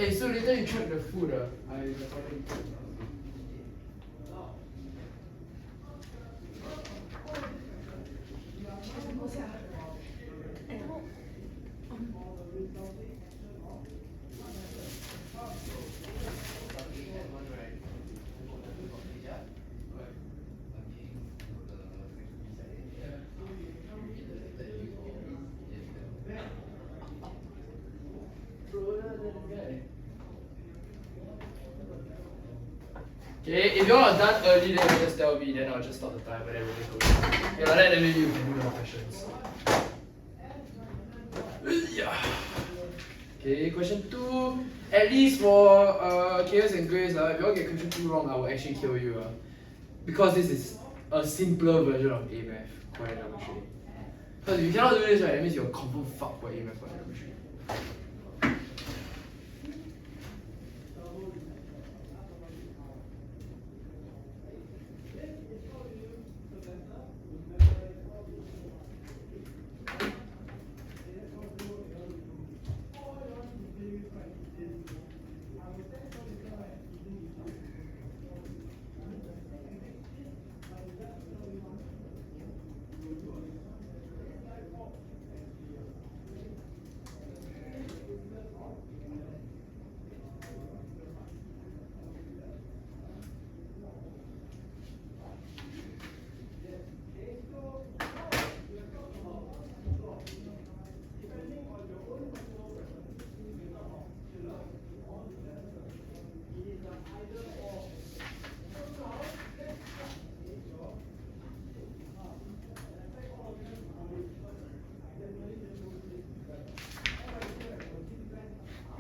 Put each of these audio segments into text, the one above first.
Hey, so later you check the food. I recording. Okay, if you all are done early, then you just tell me, then I'll just stop the timer, then we'll just go. Okay, like that, then maybe you can do more questions. Yeah. Okay, question 2. At least for Chaos and Grace, if you all get question 2 wrong, I will actually kill you. Because this is a simpler version of A math, quiet geometry. Because if you cannot do this, right, that means you're confirm fucked for A math quiet geometry.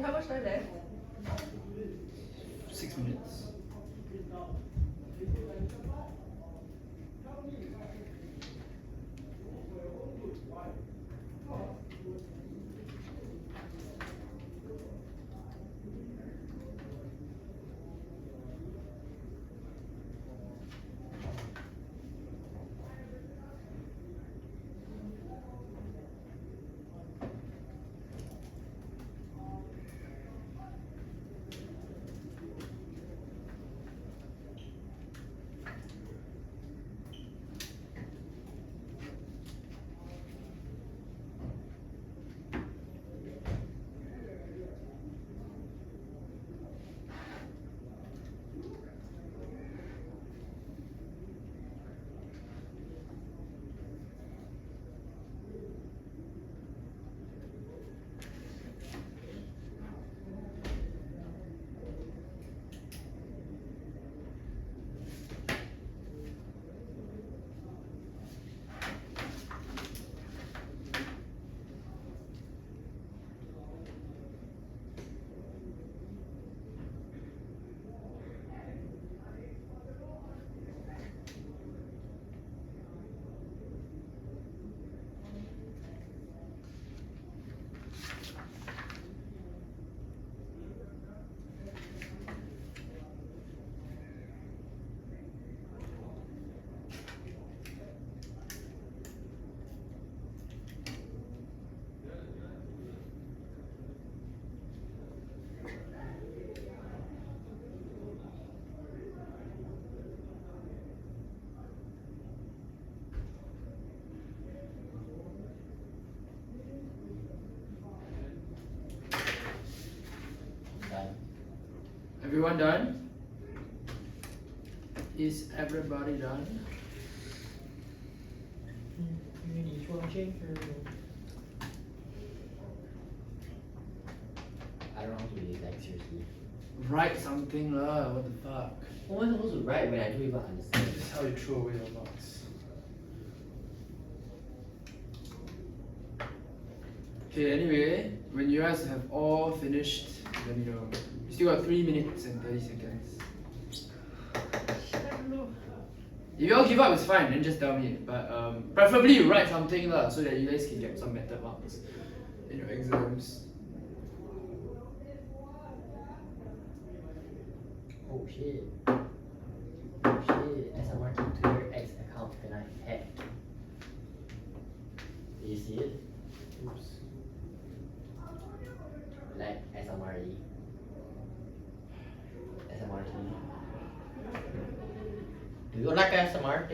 How much time left? 6 minutes. Everyone done? Is everybody done? 因为你说这个 I don't know how to do this, like seriously. Write something lah, what the fuck? What am I supposed to write when I don't even understand? This is how you throw away your marks. Okay, anyway, when you guys have all finished, let me know. You still got 3 minutes and 30 seconds. If you all give up, it's fine, then just tell me. But preferably you write something lah, so that you guys can get some better marks in your exams. Oh shit. Oh shit. SMR came to your X account and I hacked. Do you see it? Oops. Like SMRE. You're like a smart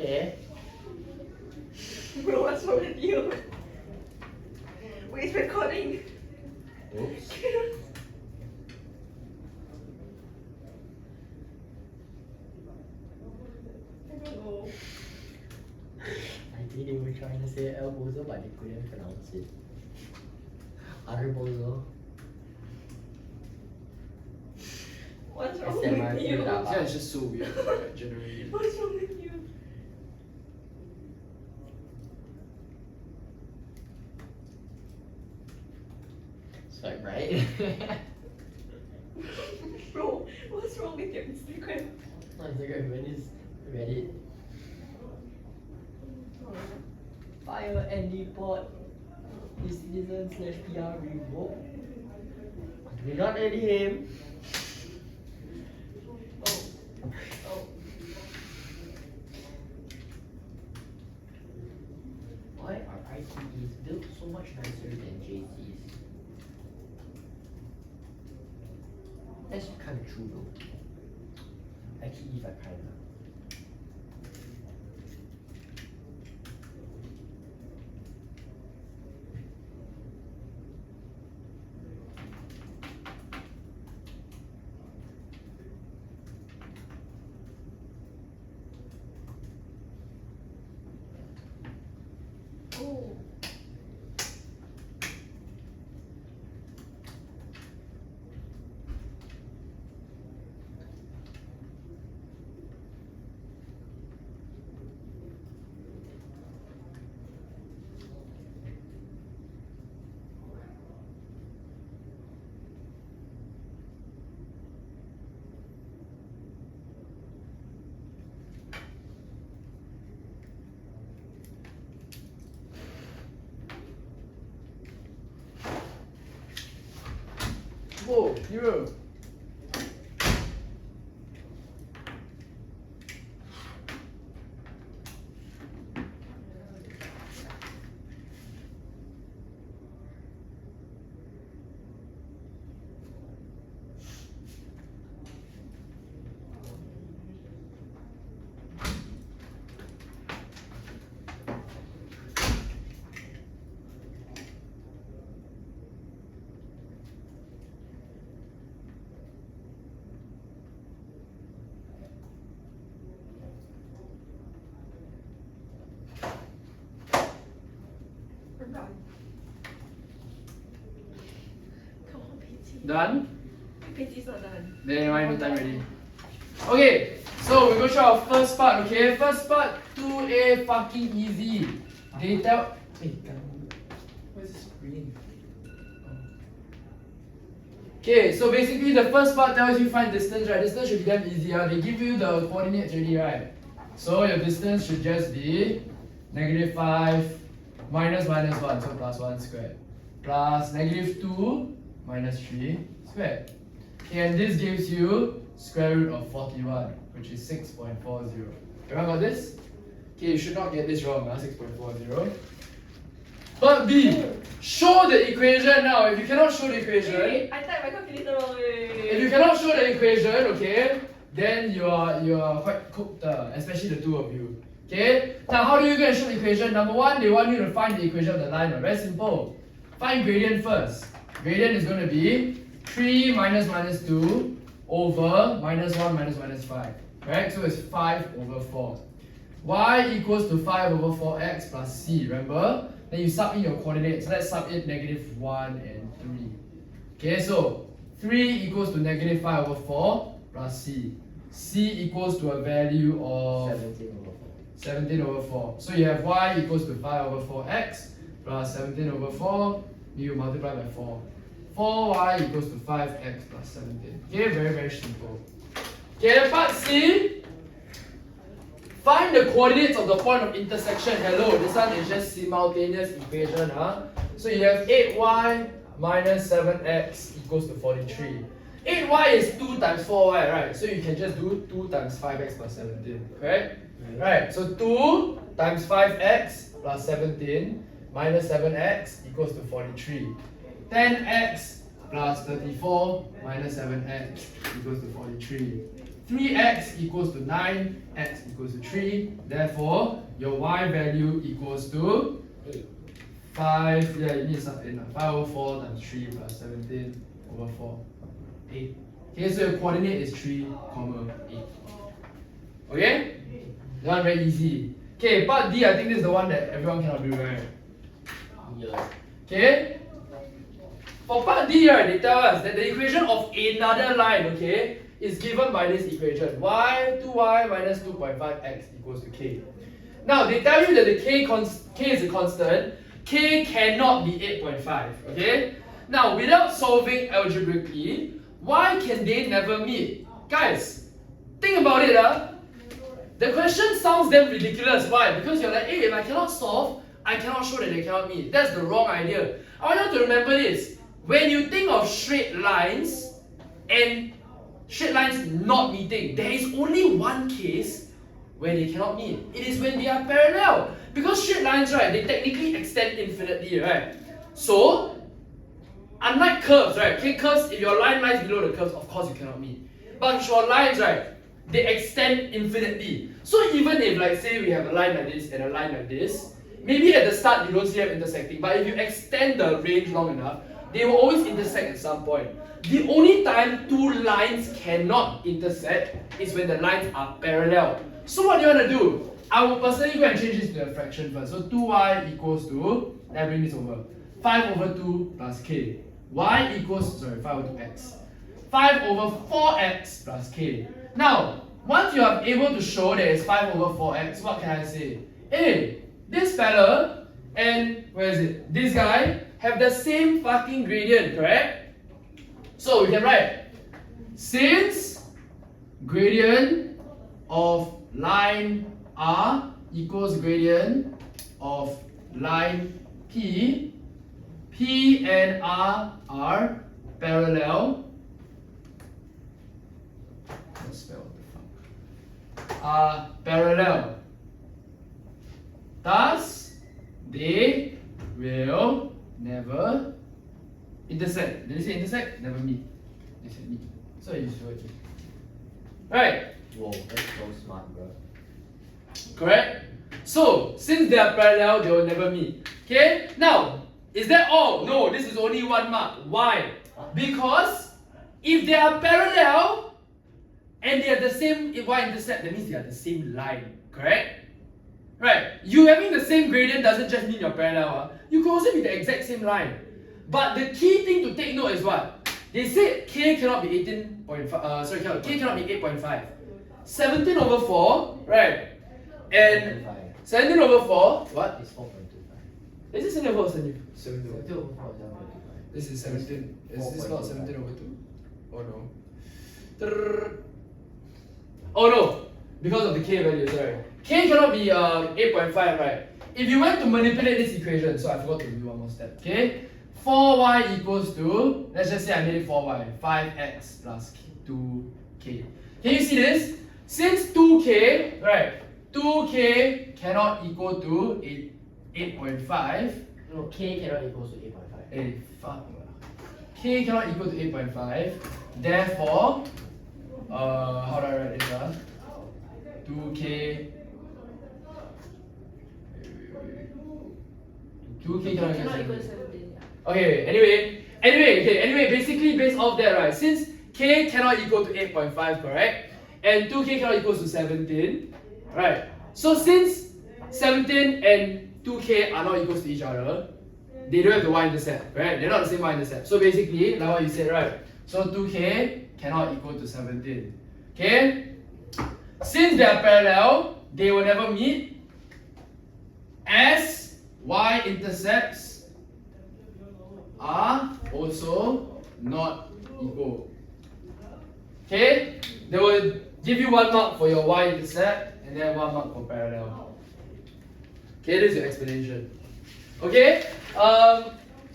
Bro, what's wrong with you? Wait, it's recording. Oops. I don't know. I think they were trying to say El Bozo, but they couldn't pronounce it. Other Bozo. What's wrong SMR with you? Pura. Yeah, it's just so weird, right, generally. What's wrong with you? Swipe right. Bro, what's wrong with your Instagram? My Instagram is Reddit. Fire and deport his citizen / PR revoke. Do not let him. Oh. Oh. Why are ITEs built so much nicer than JCs? That's kind of true though. ITEs are kind of. Oh. Whoa, hero. I'm done. Come on, Patsy. Done? Patsy's not done. Then why no time already? Okay, so we're gonna show our first part, okay? First part, 2A fucking easy. Data. Hey, where's the screen? Okay, so basically the first part tells you find distance, right? Distance should be damn easy. They give you the coordinates already, right? So your distance should just be -5 minus 1, so plus 1 squared. Plus -2 minus 3 squared. Okay, and this gives you square root of 41, which is 6.40. Everyone got this? Okay, you should not get this wrong, 6.40. But B, show the equation now. If you cannot show the equation, Wait, I typed my calculator wrong. if you cannot show the equation, okay, then you are quite cooked, especially the two of you. Okay? Now how do you go and show the equation? Number one, they want you to find the equation of the line. Very simple. Find gradient first. Gradient is going to be 3 minus 2 over -1 minus 5. Correct? So it's 5 over 4. Y equals to 5 over 4x plus c. Remember? Then you sub in your coordinates. Let's sub in -1 and 3. Okay, so 3 equals to -5 over 4 plus c. C equals to a value of 17 over 4. 17 over 4. So you have y equals to 5 over 4x plus 17 over 4. You multiply by 4. 4y equals to 5x plus 17. Okay, very, very simple. Okay, part C. Find the coordinates of the point of intersection. Hello, this one is just simultaneous equation. So you have 8y minus 7x equals to 43. 8y is 2 times 4y, right? So you can just do 2 times 5x plus 17, correct? Right, so 2 times 5x plus 17 minus 7x equals to 43. 10x plus 34 minus 7x equals to 43. 3x equals to 9, x equals to 3. Therefore, your y value equals to 5, yeah, you need to sub in 504 times 3 plus 17 over 4, 8. Okay, so your coordinate is 3, 8. Okay? That one very easy. Okay, part D, I think this is the one that everyone cannot do, right? Yeah. Okay? For part D, right, they tell us that the equation of another line, okay, is given by this equation. 2y minus 2.5x equals to k. Now, they tell you that the k is a constant. K cannot be 8.5, okay? Now, without solving algebraically, why can they never meet? Guys, think about it, The question sounds damn ridiculous. Why? Because you're like, hey, if I cannot solve, I cannot show that they cannot meet. That's the wrong idea. I want you to remember this. When you think of straight lines and straight lines not meeting, there is only one case where they cannot meet. It is when they are parallel. Because straight lines, right, they technically extend infinitely, right? So, unlike curves, right? Okay, curves, if your line lies below the curves, of course you cannot meet. But for lines, right, they extend infinitely. So even if, like, say we have a line like this and a line like this, maybe at the start you don't see them intersecting, but if you extend the range long enough, they will always intersect at some point. The only time two lines cannot intersect is when the lines are parallel. So what do you want to do? I will personally go and change this to a fraction first. So 2y equals to, let me bring this over, 5 over 2 plus k. Y equals, 5 over 2x. 5 over 4x plus k. Now, once you are able to show that it's 5 over 4x, what can I say? Hey, this fella and, this guy have the same fucking gradient, correct? So we can write, since gradient of line R equals gradient of line P, P and R are parallel. Let's spell the fuck. Are parallel. Thus, they will never intersect. Did they say intersect? Never meet. They said meet. So you should it. Right? Whoa, that's so smart, bro. Correct? So, since they are parallel, they will never meet. Okay? Now, is that all? No, this is only one mark. Why? Because if they are parallel and they have the same y-intercept, that means they are the same line. Correct? Right? You having the same gradient doesn't just mean you're parallel. You could also be the exact same line. But the key thing to take note is what? They said k cannot be 18.5, k cannot be 8.5. 17 over 4, right? And 17 over 4, what? It's 4.25. Is this 17 over 4 or 17? 17 over 4 is 7.25. This is 17. Is this not 17 over 2? Oh no. Oh no! Because of the k value, sorry. K cannot be 8.5, right? If you went to manipulate this equation, so I forgot to do one more step, okay? 4y equals to, let's just say I made it 4y, 5x plus 2k. Can you see this? Since 2k, right, 2k cannot equal to 8.5. No, k cannot equal to 8.5. Fuck. K cannot equal to 8.5. Therefore, how do I write this? 2k. 2k cannot equal to 17. Okay, anyway, basically based off that, right, since k cannot equal to 8.5, correct? And 2k cannot equal to 17, right? So since 17 and 2k are not equal to each other, they don't have the y-intercept, right? They're not the same y-intercept. So basically, like what you said, right? So 2k cannot equal to 17. Okay? Since they are parallel, they will never meet as y-intercepts are also not equal. Okay? They will give you 1 mark for your y-intercept and then 1 mark for parallel. Okay, this is your explanation. Okay?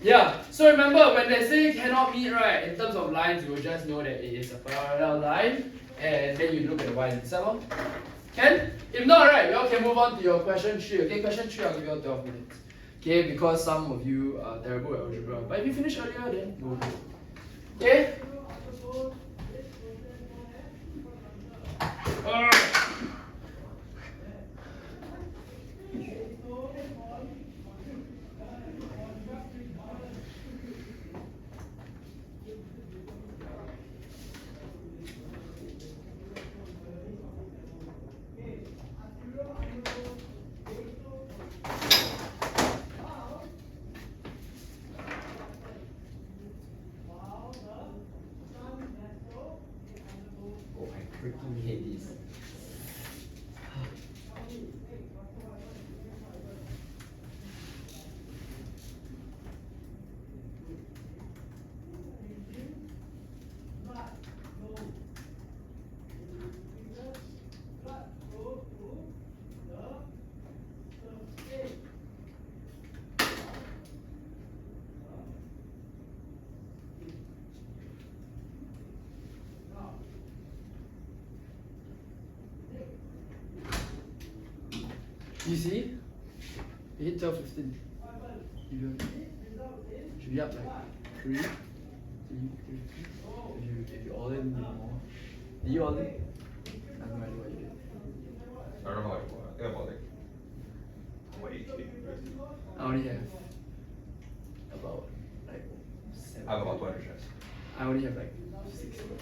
Yeah. So remember, when they say cannot meet, right, in terms of lines, you will just know that it is a parallel line and then you look at the y-intercept. Can? If not, right, you all can move on to your question 3. Okay, question 3, I'll give you all 12 minutes. Okay, because some of you are terrible at algebra. But if you finish earlier, then you will do. Okay? fucking hate this. You see? You hit 12, 15. You should be up like 3. If you all in, you more. Did you all in? I have no idea what you did. I don't know how it was. I think about like 20K. I only have about like 7. I have about 200 shares. I only have like 6, bro.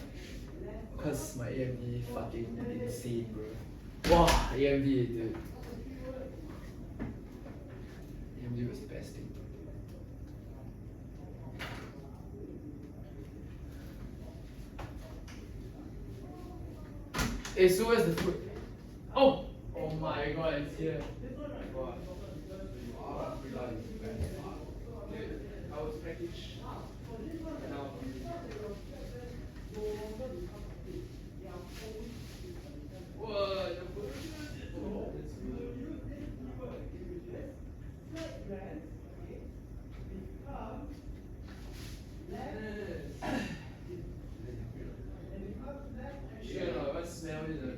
Cause my AMD fucking insane, bro. Wow, AMD, dude. AMD was the best thing. Hey, so where's the food? Oh! Oh my god, it's here. Wow. Dude, I was packaged. And now Whoa, the food. Oh, it's good. Yeah, no, what smell is it?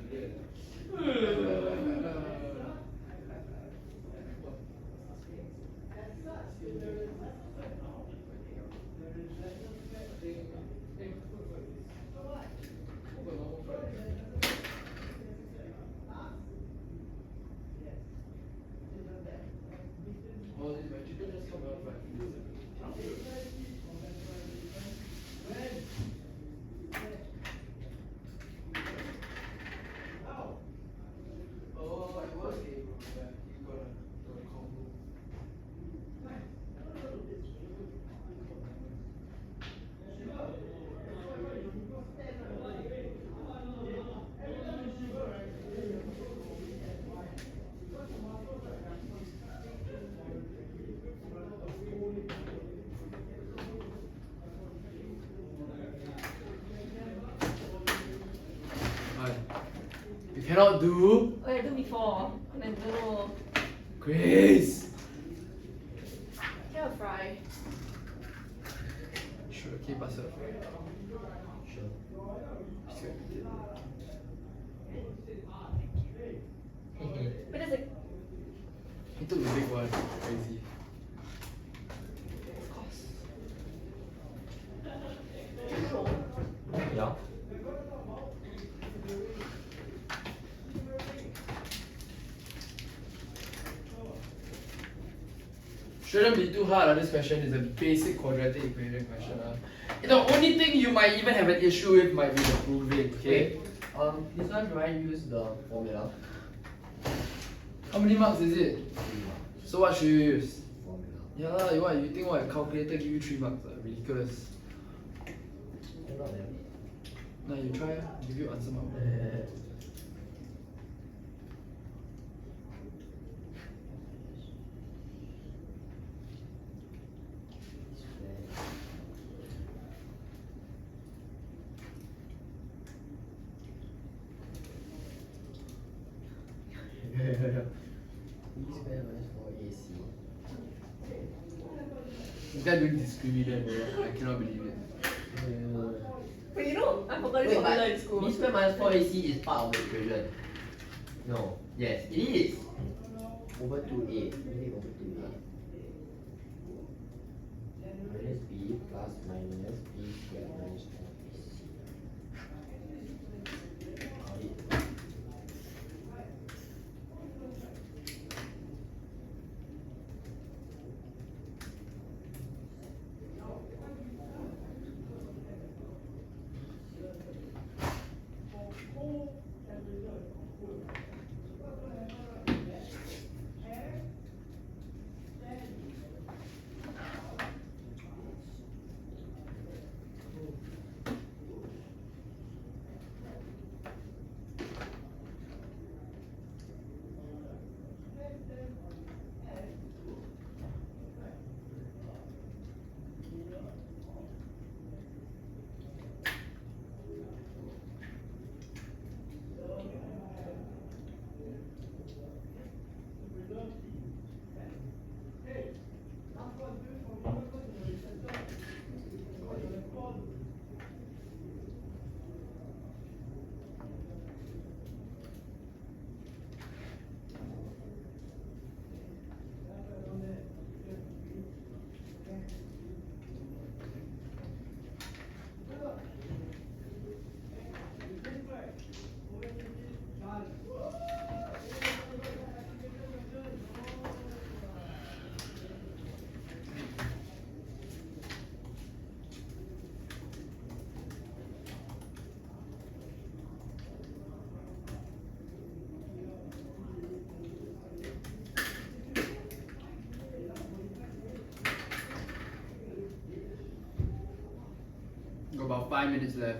Oh, did my chicken just come out right? Oh, it was game, yeah. You got a combo. Alright. You cannot do Oh, I do before. And I don't know. Grace. Cannot fry. Sure, keep us up. Sure. But it's like, He took the big one. Crazy. of course. Yeah. Shouldn't be too hard. This question is a basic quadratic equation question. The only thing you might even have an issue with might be the proving. Okay. This one do I use the formula? How many marks is it? So what should you use? Formula. Yeah lah. You think what? Calculator give you 3 marks? Ridiculous. Not them. Now you try. Give you answer mark. E square minus 4AC. This guy doing discriminant, bro. I cannot believe it. But you know, I forgot this Wait, formula but in school. B square minus 4AC is part of the equation. No. Yes, it is. Over 2A. Everything over 2A. Minus B plus minus B square minus 4AC. Got it. Got about 5 minutes left.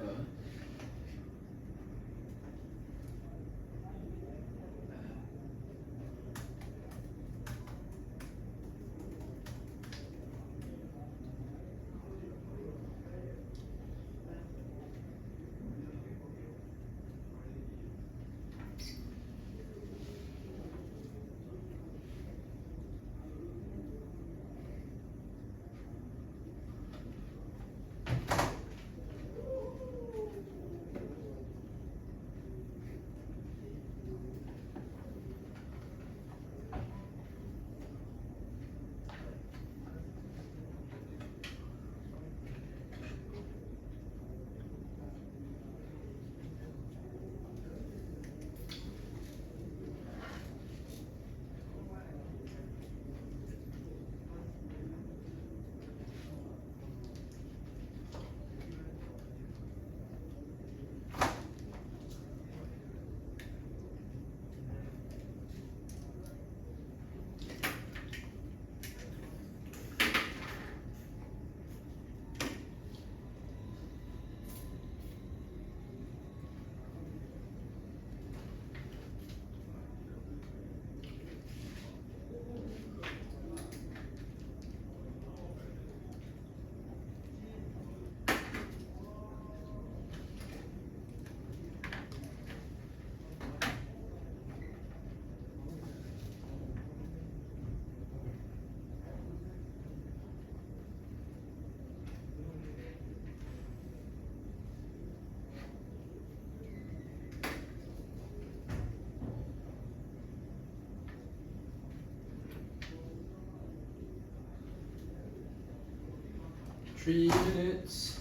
Three minutes.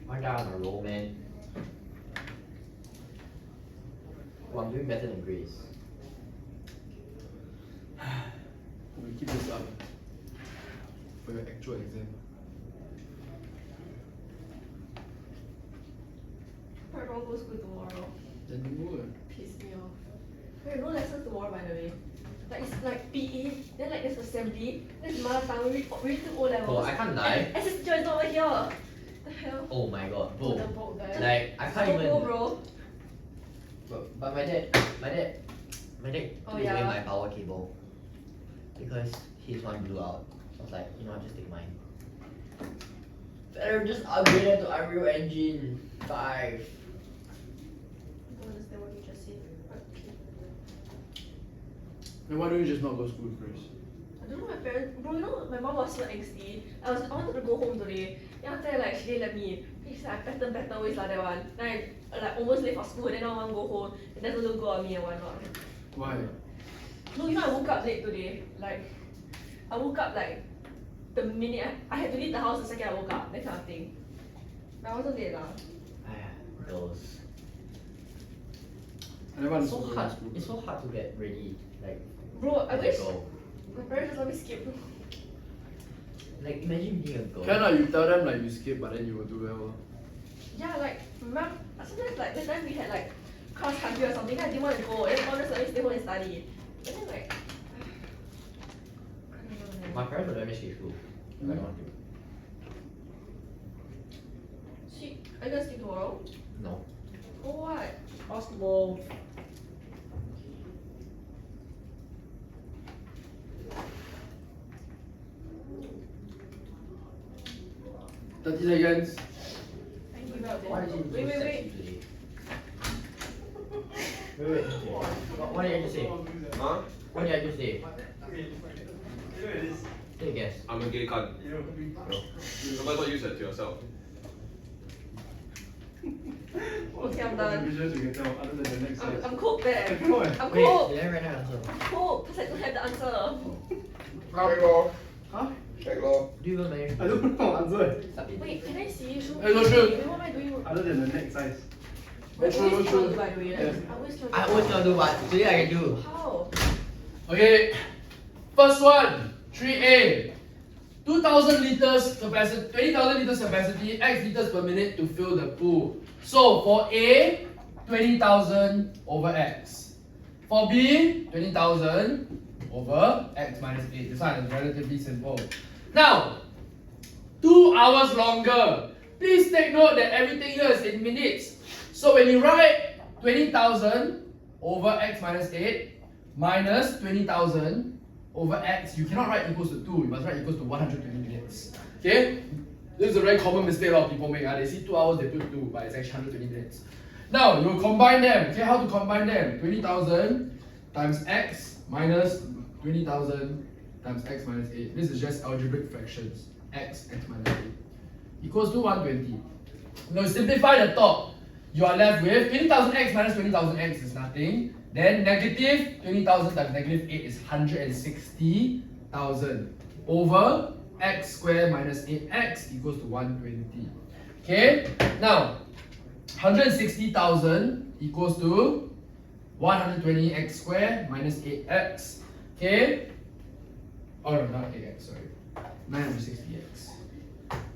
One guy on a roll, man. Well, I'm doing better than Grace. We keep this up for your actual exam. I don't go school tomorrow. Then you go. Piss me off. Wait, no lessons tomorrow by the way. Like it's like PE, then like there's assembly, there's mother tongue, we took O levels. Oh, I can't lie. And SST is not over here. The hell? Oh my god, bro. The boat guy. Like, I can't Don't even. go, bro. But my dad Oh, took away yeah. my power cable because his one blew out. I was like, you know what, just take mine. Better just upgrade it to Unreal Engine 5. I don't understand what you just said. Okay. Then why don't you just not go to school, Chris? I don't know my parents, bro. You know my mom was so angsty. I wanted to go home today. Then after that, like she didn't let me. She's like better always like that one. Then I like almost late for school. Then I want to go home. And doesn't look good on me and whatnot. Why? No, you know I woke up late today. Like I woke up like the minute I had to leave the house the second I woke up. That kind of thing. But I wasn't late lah. Girls. I never It's so understood hard. school. It's so hard to get ready. Like, Bro, I as a wish girl. my parents just let me skip. Like, imagine being a girl. Can you tell them like you skip, but then you will do well. Yeah, like remember sometimes like that time we had like cross country or something. I didn't want to go. Then mom just let me stay home and study. And then like I don't know, man. My parents would let me skip school if I don't want to. Are you gonna skip tomorrow? No. For what? Basketball. Thirty seconds. I give up then. Why did you Wait, so wait, sexy wait. today? Wait. What did I just say? Huh? What did I just say? Take a guess. I'm a gay cunt. No, I thought you said to yourself. Okay, I'm done. Visuals you can tell other than the next size. I'm cooked there. Come on. I'm Wait, cooked. you haven't read out the answer. I'm cooked because I don't have the answer. Check lor. Huh? Check lor. Do you even manage? I don't know answer. Wait, can I see? Show Hey, no, me. sure. Wait, what am I doing? Other than the next size. I True, always true. try to do, by the way. Yes. I always try to I always want to do what? Today I can do. How? Okay, first one, 3A. 2,000 liters capacity, 20,000 liters capacity, X liters per minute to fill the pool. So for A, 20,000 over X. For B, 20,000 over X minus 8. This one is relatively simple. Now, 2 hours longer. Please take note that everything here is in minutes. So when you write 20,000 over X minus 8 minus 20,000 over X, you cannot write equals to 2. You must write equals to 120 minutes. Okay? This is a very common mistake a lot of people make. They see 2 hours, they put 2, but it's actually 120 minutes. Now, you combine them. Okay, how to combine them? 20,000 times X minus 20,000 times X minus 8. This is just algebraic fractions. X minus 8 equals to 120. Now, simplify the top. You are left with 20,000 X minus 20,000 X is nothing. Then negative 20,000 times negative 8 is 160,000 over X squared minus 8X equals to 120. Okay, now 160,000 equals to 120x squared minus 8x. Okay, oh no, not 8x, sorry, 960x.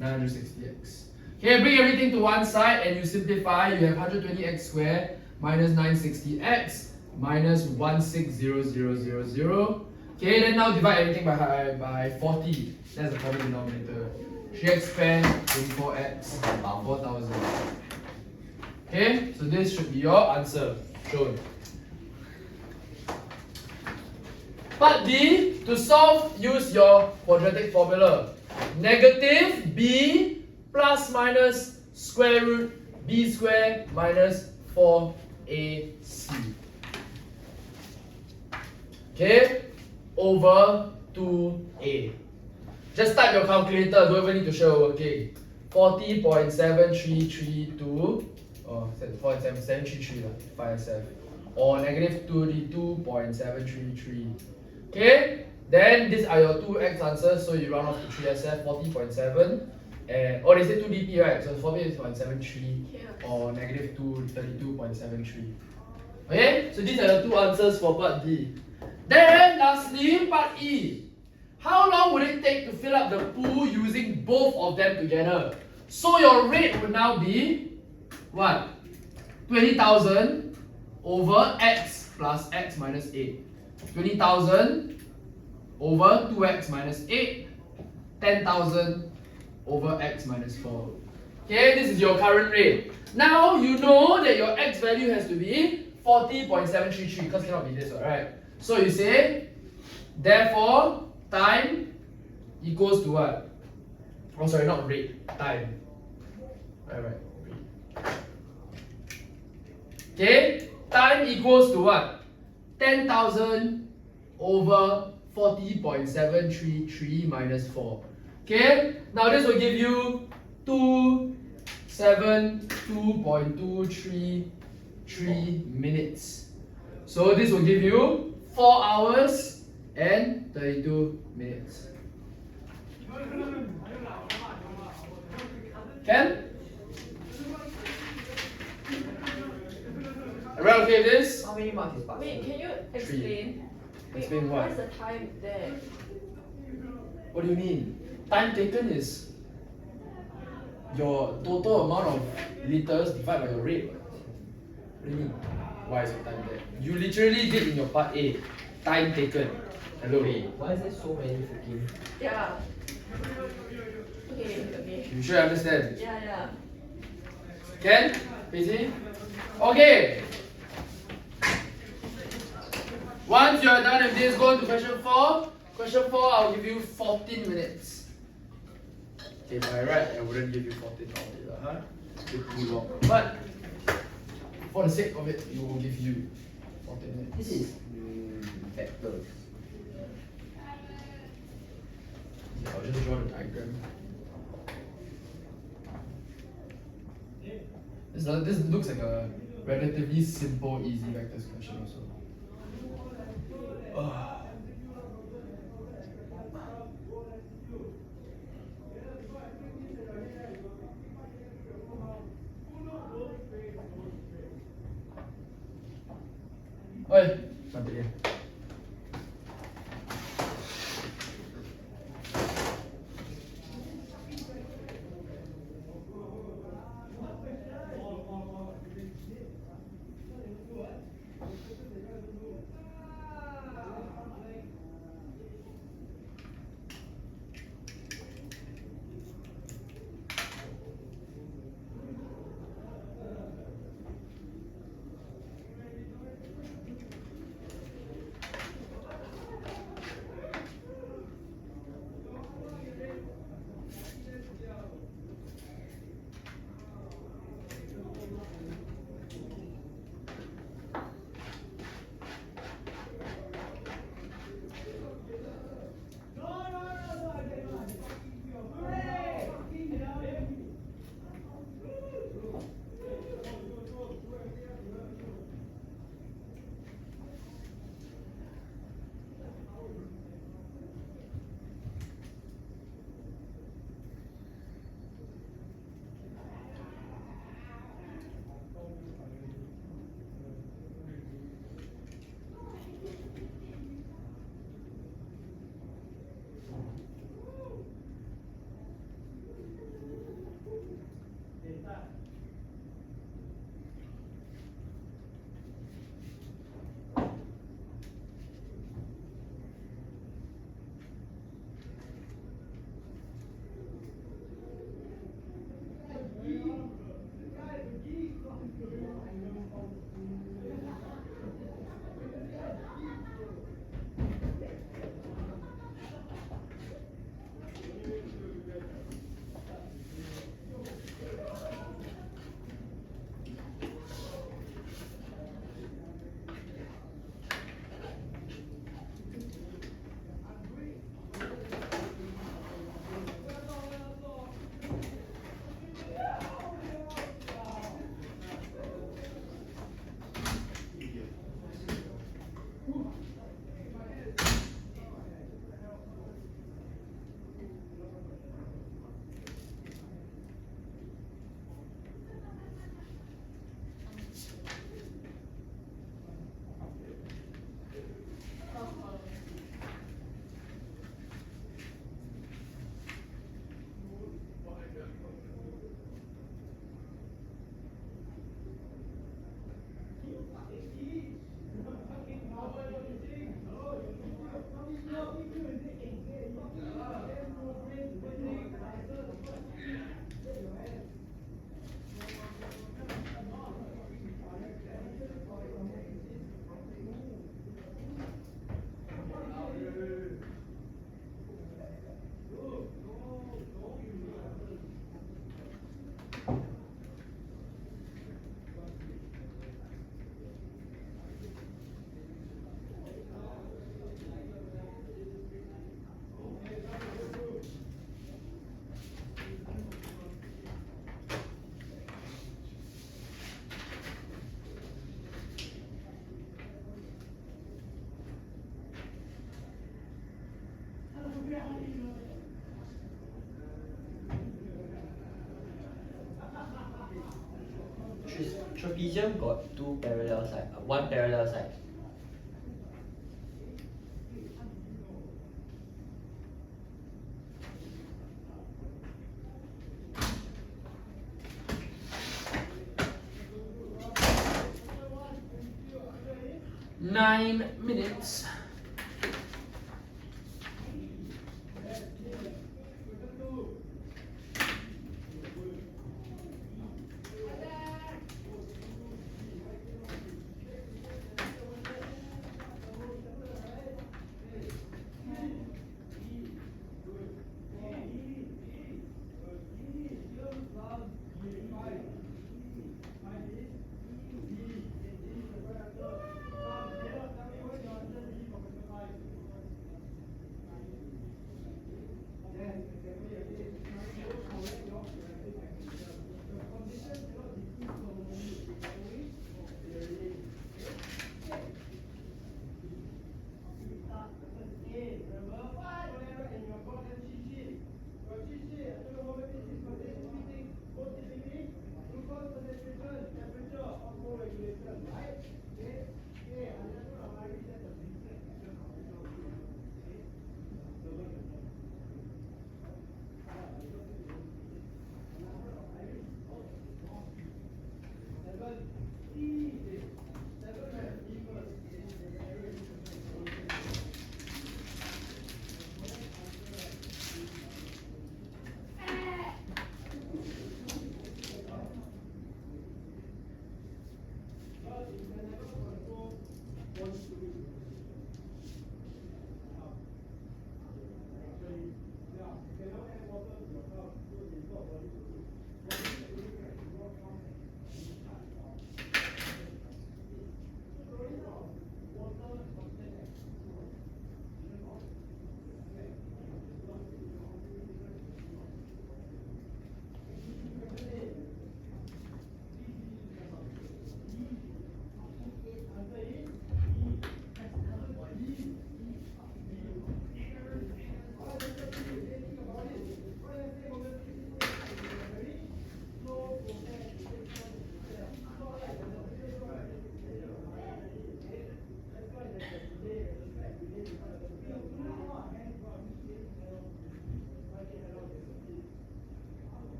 960x. Okay, bring everything to one side and you simplify. You have 120x squared minus 960x minus 160000. Okay, then now divide everything by 40. That's the common denominator. 3x squared 24x about 4000. Okay, so this should be your answer shown. Part D, to solve, use your quadratic formula. Negative b plus minus square root b squared minus 4ac. Okay, over 2a. Just type your calculator, don't even need to show working. 40.7332 or 0.733 5SF or negative 22.733. Okay, then these are your 2x answers, so you round off to 3SF, 40.7 and they say 2dp, right? So 40.73 or negative 32.73. Okay, so these are the two answers for part D. Then lastly, part E. How long would it take to fill up the pool using both of them together? So your rate would now be what? 20,000 over x plus x minus 8. 20,000 over 2x minus 8. 10,000 over x minus 4. Okay, this is your current rate. Now you know that your x value has to be 40.733 because cannot be this, right? So you say, therefore, time equals to what? Oh, sorry, not rate, time. Right, rate. Okay, time equals to what? 10,000 over 40.733 minus 4. Okay, now this will give you 272.233 minutes. So this will give you 4 hours and 32 minutes. Can? Everyone okay with this? How many marks is passed? Wait, can you explain? Wait, Explain what? what's the time there? What do you mean? Time taken is your total amount of liters divided by your rate. What do you mean? Why is your time there? You literally did in your part A. Time taken. Hello. Why is there so many freaking? Yeah. Okay. You should understand. Yeah. Can? Busy? Okay. Once you are done with this, go on to question 4. Question 4, I'll give you 14 minutes. Okay, by right, I wouldn't give you 14 only, huh? It's too long. But for the sake of it, we will give you 14 minutes. This is vectors. I'll just draw the diagram. This looks like a relatively simple, easy vectors question also. Oi, continue. Trapezium got one parallel side. Nine minutes.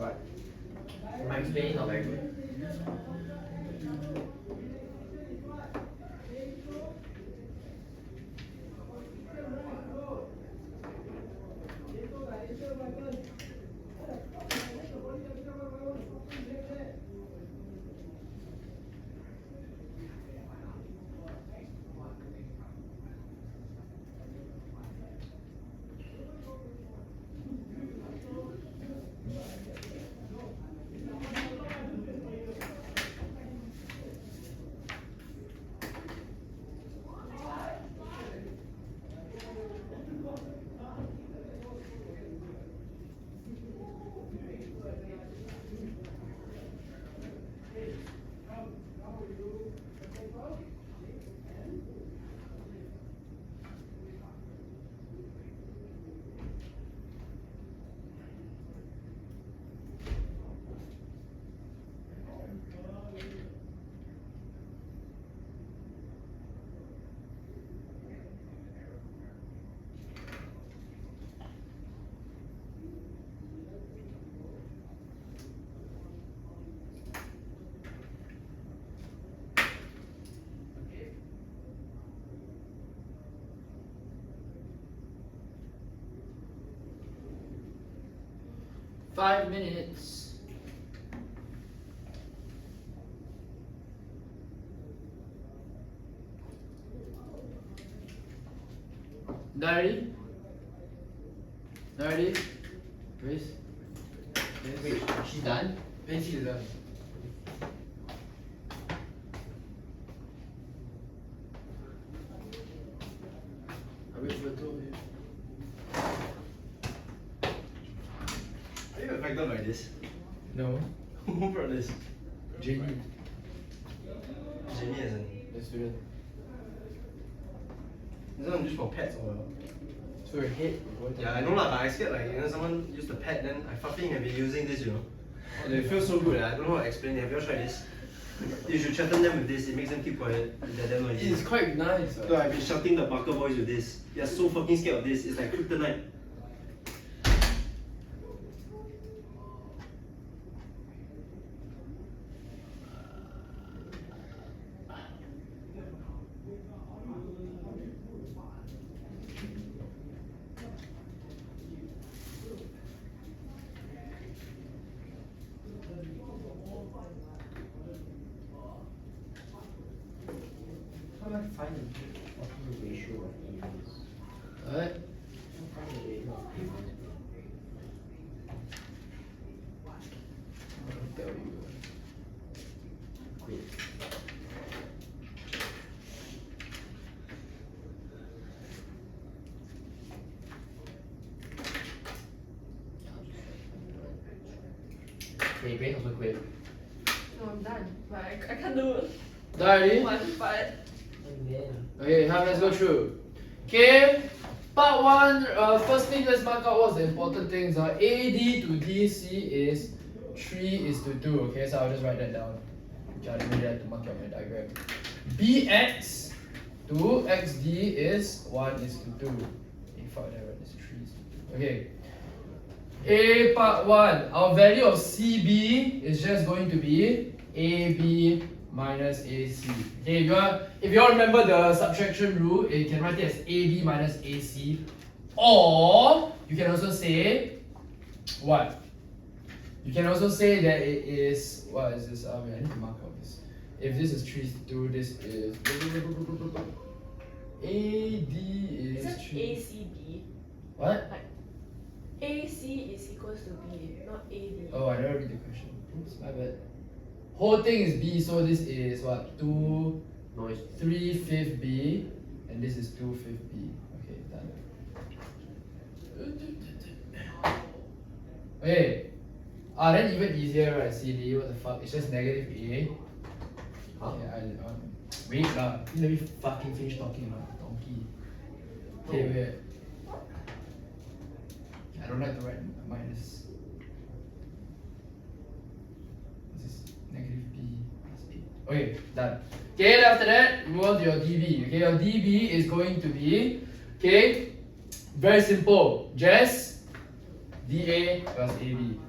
But my explaining not very good. Five minutes. Not ready? Not ready? Please. Wait, she's done? Please, she's done. I wait for the two of you. Are you affected by this? No. Who brought this? Jenny. Jenny isn't. The student. Is that just for pets or? So your head. Yeah, I know lah, but I scared like someone use the pet, then I fucking have been using this, And it feels so good. I don't know how to explain it. Have you all tried this? You should threaten them with this. It makes them keep quiet. They're damn noisy. It's quite nice. So I've been shouting the Barker voice with this. They're so fucking scared of this. It's like kryptonite. find the fucking ratio of areas. Alright. Can't find the ratio of areas. I'll tell you. Quit. Okay, brain also quit. No, I'm done. But I can't do Done already? one part. Again. Okay, now let's go through. Okay, part 1, first thing, let's mark out what's the important things. AD to DC is 3:2. Okay, so I'll just write that down. Okay, I don't really have to mark out my diagram. BX to XD is 1:2. In fact, I write this 3:2. Okay. A part 1, our value of CB is just going to be AB minus AC. Okay, if you all remember the subtraction rule, you can write it as AB minus AC. Or you can also say what? You can also say that it is, what is this? Wait, I need to mark out this. If this is 3:2, this is AD Is is it 3. ACB? What? Like AC is equals to B, not AD. Oh, I never read the question. Oops, my bad. Whole thing is B, so this is what? 2, Noise. 3/5 B, and this is 2/5 B. Okay, done. Okay. Then even easier, right? CD, what the fuck? It's just negative A. Huh? Okay, wait lah. Let me fucking finish talking lah, donkey. Okay, wait. I don't like to write minus. This is negative B plus A. Okay, done. Okay, then after that, move on to your DB. Okay, your DB is going to be, okay, very simple. Just DA plus AB.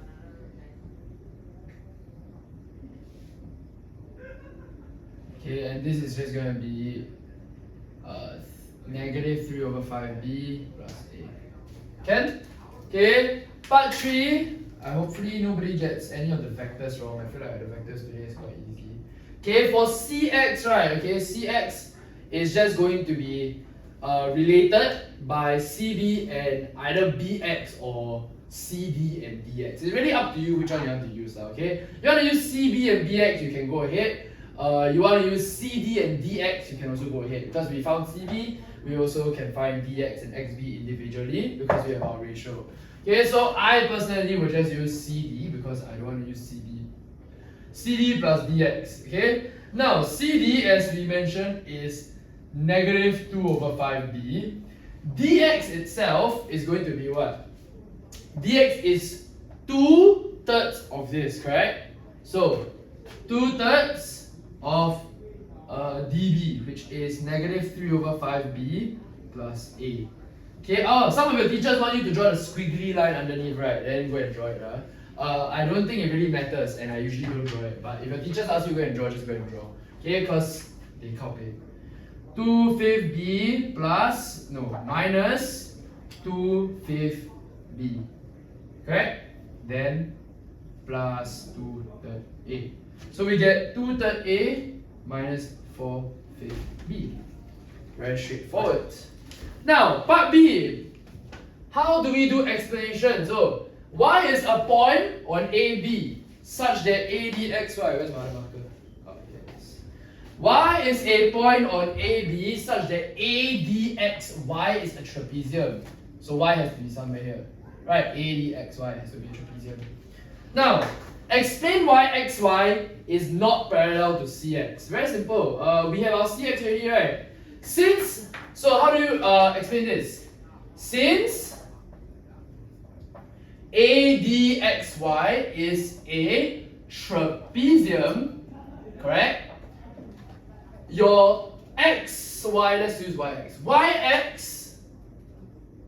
Okay, and this is just going to be negative 3/5B plus A. Can? Okay, part 3. Hopefully nobody gets any of the vectors wrong. I feel like the vectors today is quite easy. Okay, for CX, right? Okay, CX is just going to be related by CB and either BX or CD and DX. It's really up to you which one you want to use. Okay, you want to use CB and BX, you can go ahead. You want to use CD and DX, you can also go ahead. Because we found CB, we also can find DX and XB individually because we have our ratio. Okay, so I personally will just use CD because I don't want to use CB. CD plus DX. Okay, now CD, as we mentioned, is negative 2/5B. DX itself is going to be what? DX is 2/3 of this, correct? So 2/3 of dB, which is negative 3/5B plus A. Okay, some of your teachers want you to draw the squiggly line underneath, right? Then go and draw it. I don't think it really matters, and I usually don't draw it. But if your teachers ask you to go and draw, just go and draw. Okay, because they copy. 2/5B plus, no, minus 2/5B. Correct? Then plus 2/3 A. So we get 2/3 A minus 4/5 B. Very straightforward. Now, part B. How do we do explanation? So, y is a point on AB such that ADXY, where's my other marker? Oh, yes. Y is a point on AB such that ADXY is a trapezium. So y has to be somewhere here. Right, ADXY has to be a trapezium. Now, explain why XY is not parallel to CX. Very simple. We have our CX already, right? So how do you explain this? Since ADXY is a trapezium, correct? Your XY, let's use YX. YX,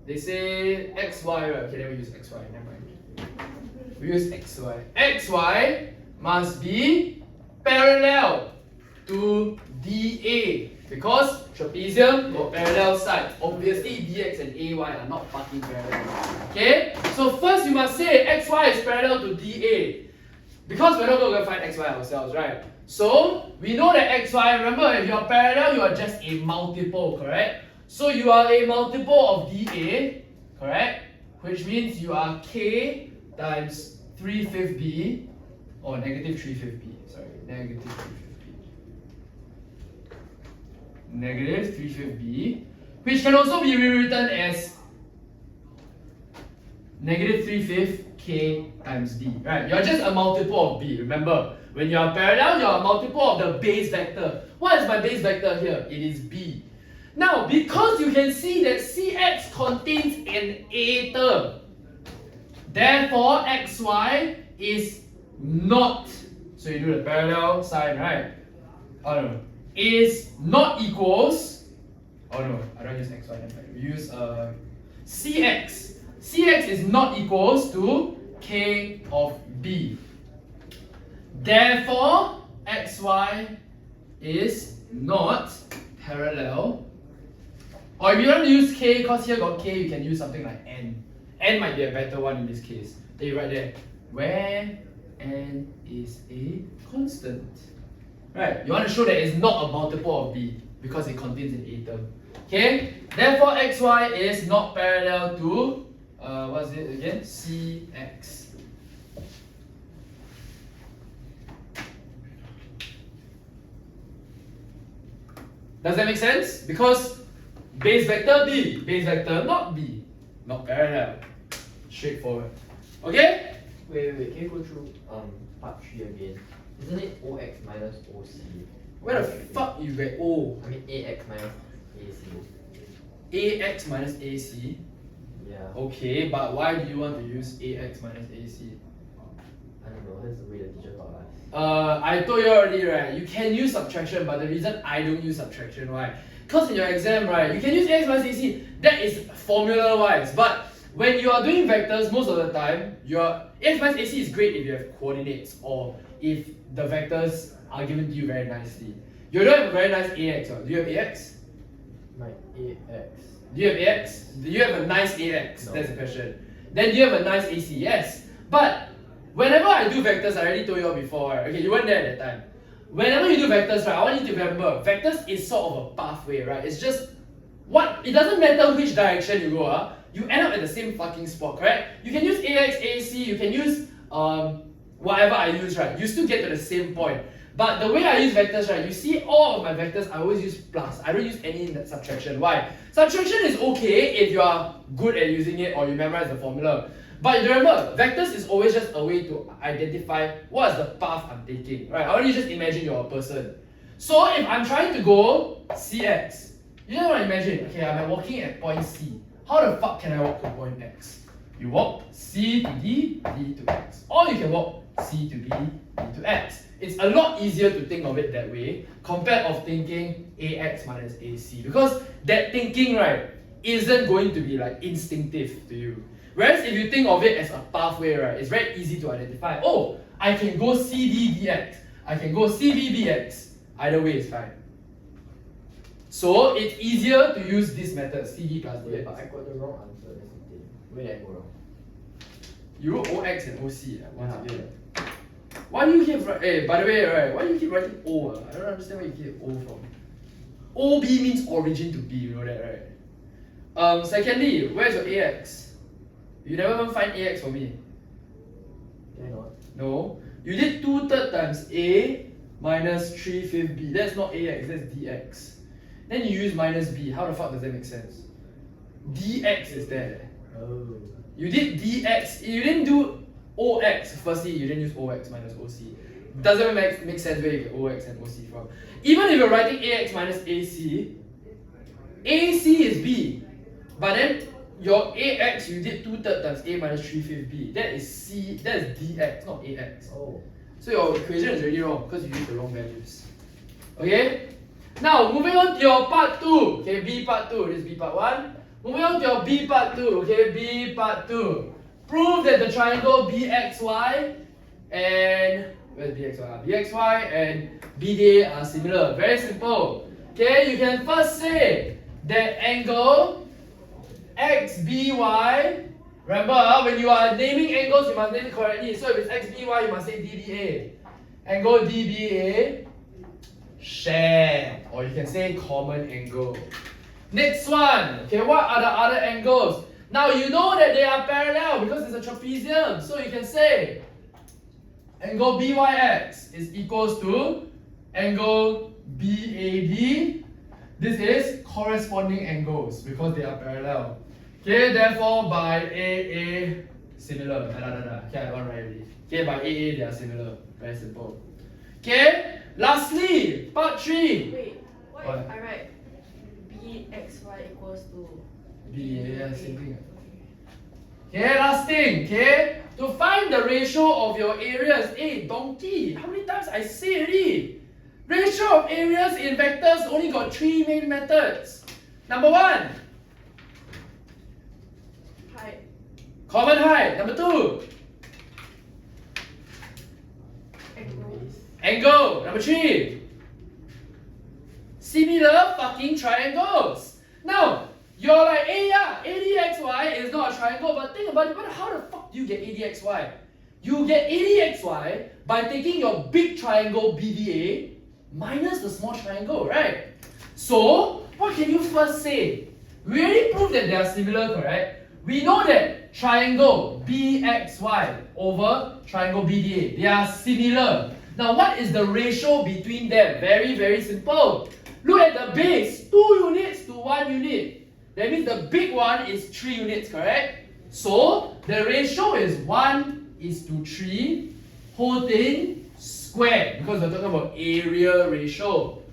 they say XY, right? Okay, then we use XY, never mind. We use XY. XY must be parallel to DA because trapezium got parallel sides. Obviously, DX and AY are not fucking parallel. Okay? So first you must say XY is parallel to DA because we're not going to find XY ourselves, right? So we know that xy, remember if you are parallel, you are just a multiple, correct? So you are a multiple of dA, correct? Which means you are k times 3/5 b, or negative 3/5 b, sorry, negative 3/5 b. Negative 3/5 b, which can also be rewritten as negative 3/5 k times b, right? You're just a multiple of b, remember? When you are parallel, you are a multiple of the base vector. What is my base vector here? It is b. Now, because you can see that Cx contains an A term, therefore xy is not, so you do the parallel sign, right? Oh no, is not equals, oh no, I don't use xy, we use Cx. Cx is not equals to k of b. Therefore, xy is not parallel. Or if you don't use k, because here got k, you can use something like n. N might be a better one in this case. Then you write there, where n is a constant. Right, you want to show that it's not a multiple of b because it contains an A term. Okay, therefore xy is not parallel to, what's it again? Cx. Does that make sense? Because base vector b, base vector not b, not parallel. Straightforward. Okay? Wait, can you go through part 3 again? Isn't it OX minus OC? Where the fuck you get O? I mean AX minus AC. Ax minus AC. Yeah. Okay, but why do you want to use Ax minus AC? I don't know, that's the way the teacher taught us. I told you already, right? You can use subtraction, but the reason I don't use subtraction, why? Because in your exam, right, you can use Ax minus AC. That is formula wise, but when you are doing vectors, most of the time, your Ax minus AC is great if you have coordinates or if the vectors are given to you very nicely. You don't have a very nice Ax, or do you have Ax? My AX. Do you have Ax? Do you have a nice Ax? No. That's the question. Then do you have a nice AC? Yes. But whenever I do vectors, I already told you all before, right? Okay, you weren't there at that time. Whenever you do vectors, right, I want you to remember, vectors is sort of a pathway, right? It's just it doesn't matter which direction you go, you end up at the same fucking spot, correct? You can use Ax, AC, you can use whatever I use, right? You still get to the same point. But the way I use vectors, right, you see all of my vectors, I always use plus. I don't use any subtraction. Why? Subtraction is okay if you are good at using it or you memorize the formula. But remember, vectors is always just a way to identify what is the path I'm taking, right? I want you to just imagine you're a person. So if I'm trying to go Cx, you just want to imagine, okay, I'm walking at point C. How the fuck can I walk to point X? You walk C to D, D to X. Or you can walk C to B, B to X. It's a lot easier to think of it that way compared of thinking Ax minus AC, because that thinking, right, isn't going to be like instinctive to you. Whereas if you think of it as a pathway, right, it's very easy to identify. Oh, I can go CD dx, I can go CB bx. Either way is fine. So it's easier to use this method, CD plus Wait, dx. but I got the wrong answer, that's the thing. Where did I go wrong? You wrote OX and OC once again. Why do you keep writing, by the way, right, why do you keep writing O? I don't understand where you get O from. OB means origin to B, you know that, right? Secondly, where's your AX? You never even find AX for me. Did I not? No. You did 2/3 times A minus 3/5 B. That's not AX, that's DX. Then you use minus B. How the fuck does that make sense? DX is there. Oh. You did DX, you didn't do OX. Firstly, you didn't use OX minus OC. Doesn't make sense where you get OX and OC from. Even if you're writing AX minus AC, AC is B. But then your AX, you did 2/3 times A minus 3/5 B. That is C, that is DX, not AX. Oh. So your equation is already wrong because you used the wrong values. Okay? Now, moving on to your part 2. Okay, B part 2. This is B part 1. Moving on to your B part 2. Okay, B part 2. Prove that the triangle BXY and where's BXY? BXY and BDA are similar. Very simple. Okay, you can first say that angle XBY. Remember, when you are naming angles, you must name it correctly. So if it's XBY, you must say DDA. Angle DBA, share, or you can say common angle. Next one, okay, what are the other angles? Now you know that they are parallel because it's a trapezium, so you can say angle BYX is equals to angle BAD. This is corresponding angles because they are parallel. Okay, therefore by AA similar. Okay, I don't write already. Okay, by AA they are similar. Very simple. Okay, lastly, part 3. Wait, what What? if I write BXY equals to B, yeah, same thing. Okay, last thing, okay? To find the ratio of your areas. Hey, donkey, how many times I say already? Ratio of areas in vectors only got 3 main methods. Number 1, height. common height. Number 2, Angle. angle. Number 3, similar fucking triangles. Now, you're like, hey, yeah, ADXY is not a triangle, but think about it, but how the fuck do you get ADXY? You get ADXY by taking your big triangle BDA minus the small triangle, right? So, what can you first say? We already proved that they are similar, correct? We know that triangle BXY over triangle BDA, they are similar. Now, what is the ratio between them? Very, very simple. Look at the base, 2 units to 1 unit. That means the big one is 3 units, correct? So, the ratio is 1:3, whole thing squared, because we're talking about area ratio.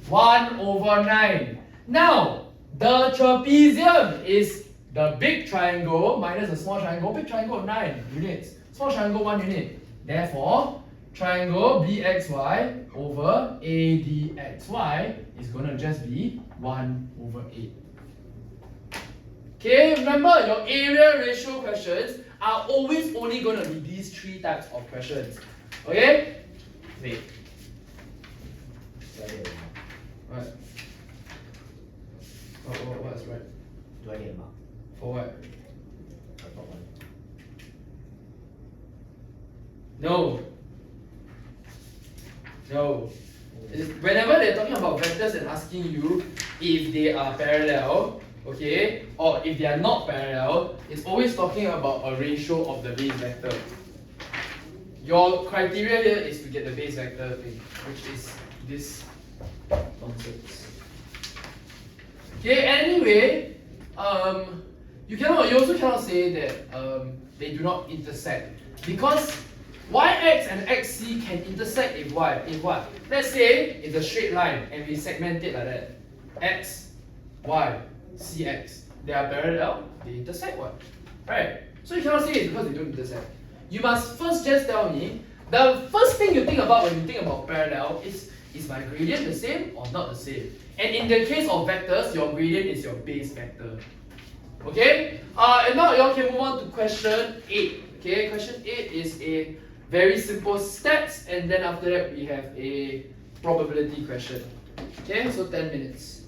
1/9. Now, the trapezium is the big triangle minus the small triangle. Big triangle 9 units, small triangle 1 unit. Therefore, triangle BXY over ADXY is going to just be 1/8. Okay, remember your area ratio questions are always only going to be these 3 types of questions. Okay? Wait. Do I get a mark? What's right? Do I get a mark? For what? I got one. No. No. Whenever they're talking about vectors and asking you if they are parallel, okay, or if they are not parallel, it's always talking about a ratio of the base vector. Your criteria here is to get the base vector thing, which is this nonsense. Okay, anyway, you also cannot say that they do not intersect, because yx and xc can intersect if what? Let's say it's a straight line and we segment it like that. X, y, cx. They are parallel, they intersect what? Right? So you cannot say it's because they don't intersect. You must first just tell me, the first thing you think about when you think about parallel is my gradient the same or not the same? And in the case of vectors, your gradient is your base vector. Okay? And now you all can move on to question 8. Okay, question 8 is a very simple stats, and then after that we have a probability question. Okay, so 10 minutes.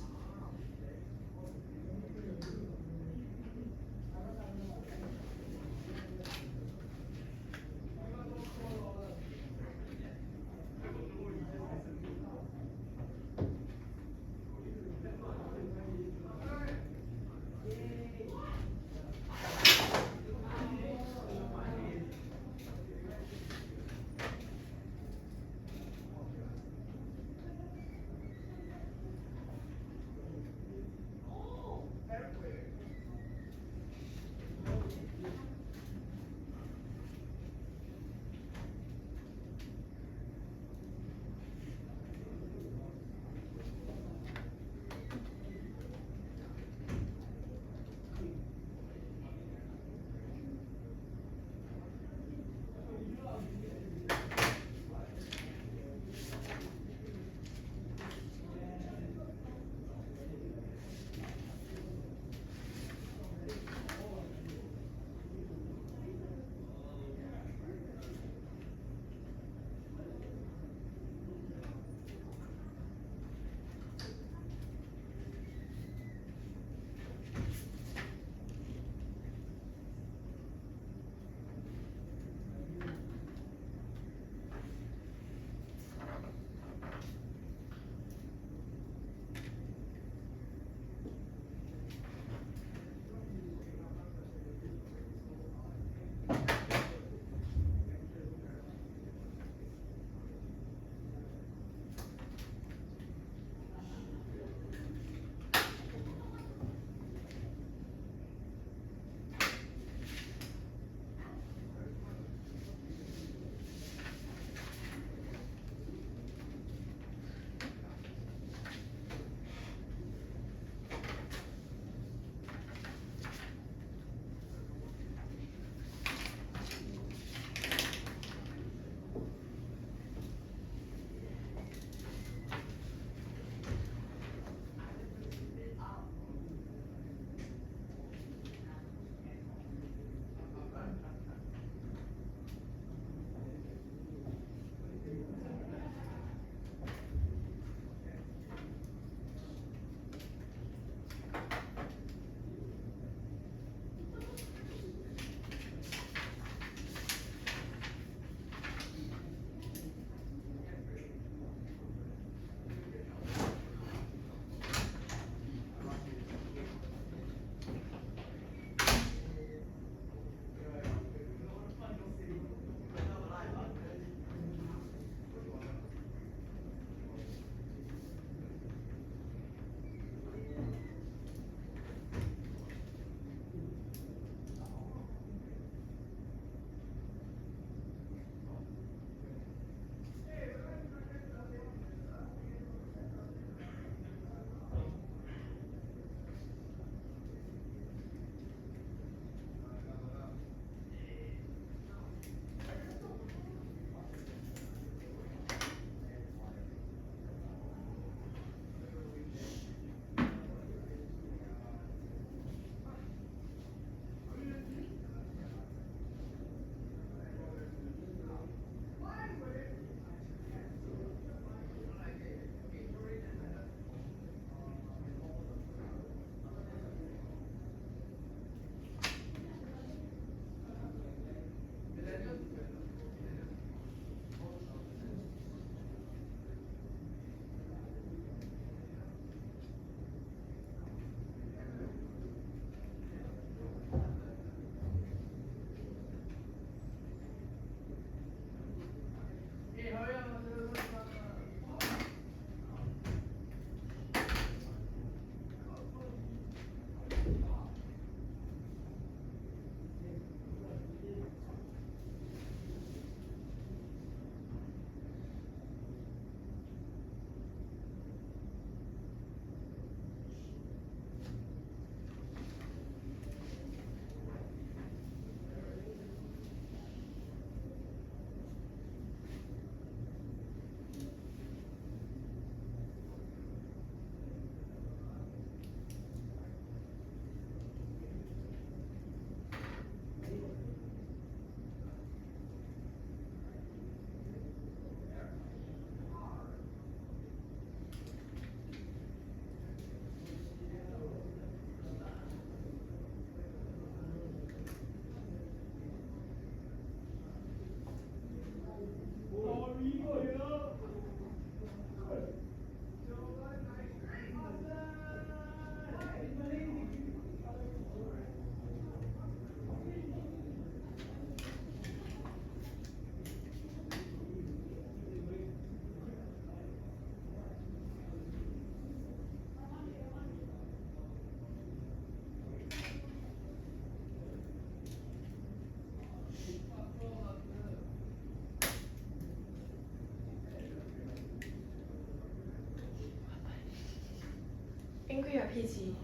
angry at 佩奇。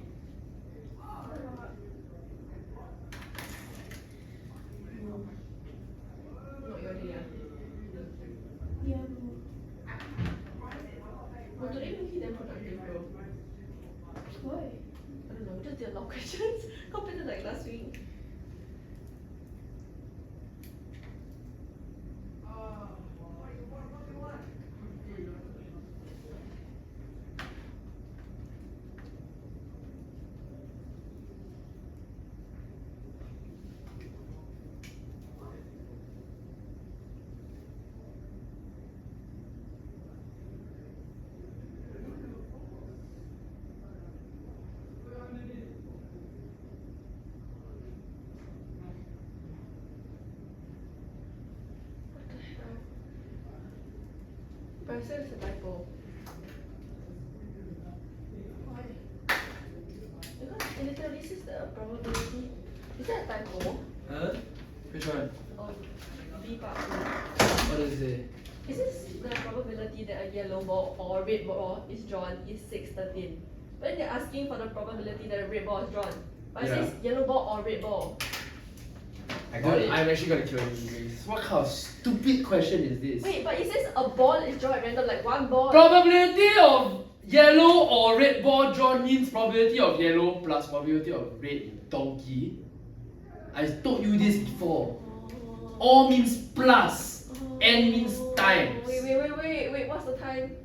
Not your day, Yeah. Well, today Mookie damn productive, bro. Why? I don't know, just did a lot of questions compared to like last week. What the hell? But I said it's a typo. Why? Because it literally says the probability. Is that a typo? Huh? Which one? Or B part? What does it say? Is this the probability that a yellow ball or a red ball is drawn is 6/13? But then they're asking for the probability that a red ball is drawn. But it Yeah. says yellow ball or red ball. I got it. I'm actually gonna kill you guys. What kind of stupid question is this? Wait, but it says a ball is drawn at random, like one ball. Probability of yellow or red ball drawn means probability of yellow plus probability of red donkey. I told you this before. All means plus. N means times. Wait, what's the time?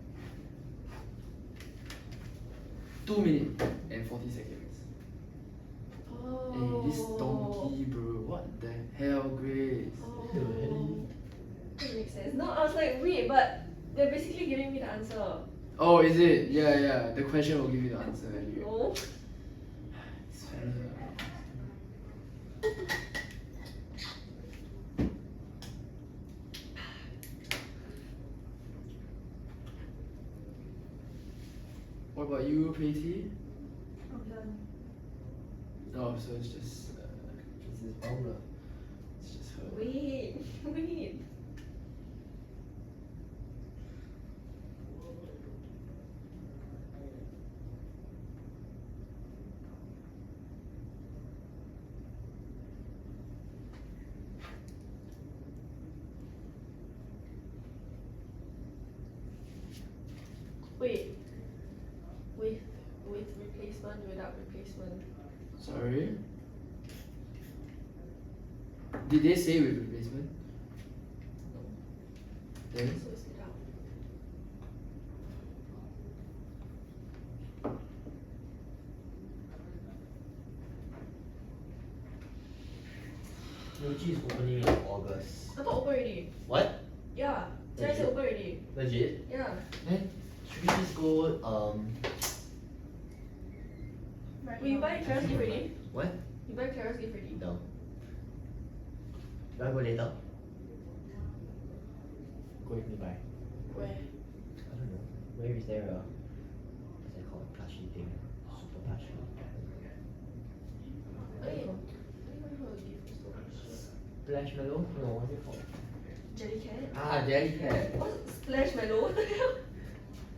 2 minutes and 40 seconds. Oh. Hey, this donkey, bro. What the hell, Grace? Oh. That makes sense. No, I was like, wait, but they're basically giving me the answer. Oh, is it? Yeah. The question will give you the answer anyway. No. This fella. What about you, Preeti? I'm done. Oh, so it's just This is Paula. it's just her. Wait. Wait. With replacement, without replacement. Sorry. Did they say with replacement? Then So it's without. Yoichi is opening in August. I thought open already. What? Yeah. Did I say open already? Legit? Yeah. Then should we just go Right Wait, you now. buy Clara's gift already? what? You buy Clara's gift already? No. Do I go later? Go with me by. Where? I don't know. Where is there a what's it called? Plushie thing. Super plushie. I don't know how to give this to Splash Mellow? No, what's it called? Jellycat? Ah, Jellycat. What's Splash Mellow? What the hell?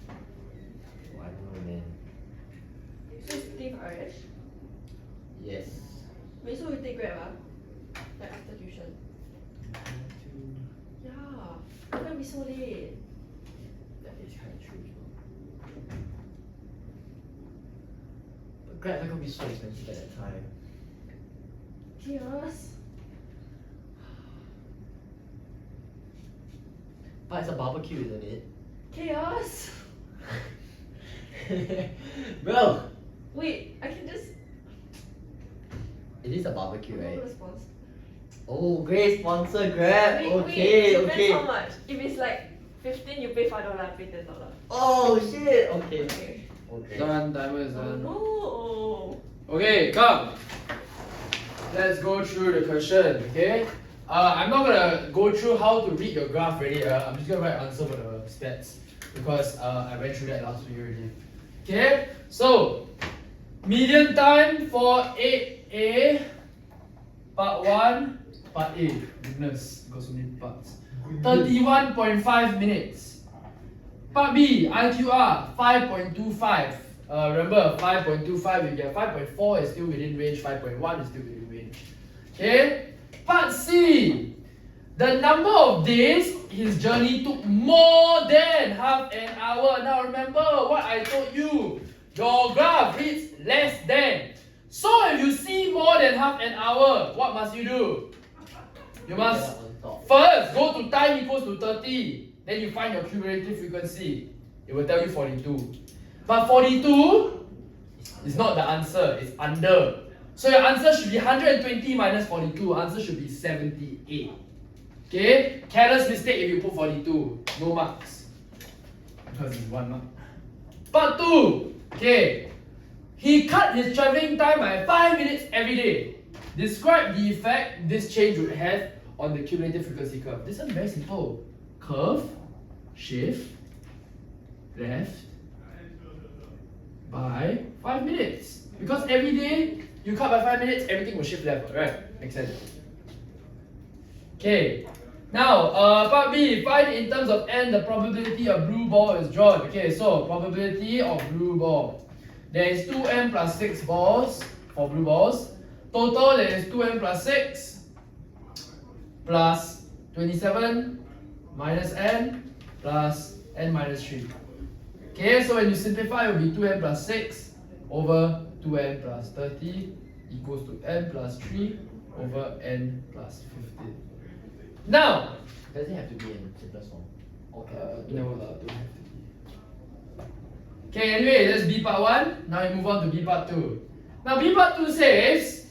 Oh, I don't know, man. So it's Steve Irish? Yes. Wait, so you take Grab like after tuition? Yeah. Why can't be so late? That is kind of true. But Grab not gonna be so expensive at that time. Yes. But it's a barbecue, isn't it? Chaos. Bro, Wait, I can just. it is a barbecue, I'm not right? gonna sponsor. Oh, great sponsor Grab. Wait, Okay, depends okay. how much. If it's like 15, you pay $5, I pay $10. Oh shit. Okay. Okay. Okay. done. Timer is Oh done. no. Okay, come. Let's go through the question. Okay. I'm not gonna go through how to read your graph already. I'm just gonna write answer for the stats because I went through that last week already. Okay. So median time for 8A, part 1, part A. Goodness, got so many parts. 31.5 minutes. Part B, IQR 5.25. Remember 5.25 you get 5.4 is still within range, 5.1 is still within range. Okay? Part C. The number of days his journey took more than half an hour. Now remember what I told you. Your graph reads less than. So if you see more than half an hour, what must you do? You must first go to time equals to 30. Then you find your cumulative frequency. It will tell you 42. But 42 is not the answer, it's under. So your answer should be 120 minus 42. Answer should be 78. Okay? Careless mistake if you put 42. No marks. Because it's 1 mark. Part 2. Okay. He cut his travelling time by 5 minutes every day. Describe the effect this change would have on the cumulative frequency curve. This is very simple. Curve, shift, left by 5 minutes. Because every day you cut by 5 minutes, everything will shift left, right? Makes sense. Okay. Now, part B, find in terms of n the probability a blue ball is drawn. Okay, so probability of blue ball. There is 2n plus 6 balls for blue balls. Total there is 2n plus 6 plus 27 minus n plus n minus 3. Okay, so when you simplify, it will be 2n plus 6 over 2n plus 30 equals to n plus 3 over n plus 15. Now, Does it have to be in simplest form? Okay. no, don't have to be. Okay, anyway, that's B part 1. Now we move on to B part 2. Now B part 2 says,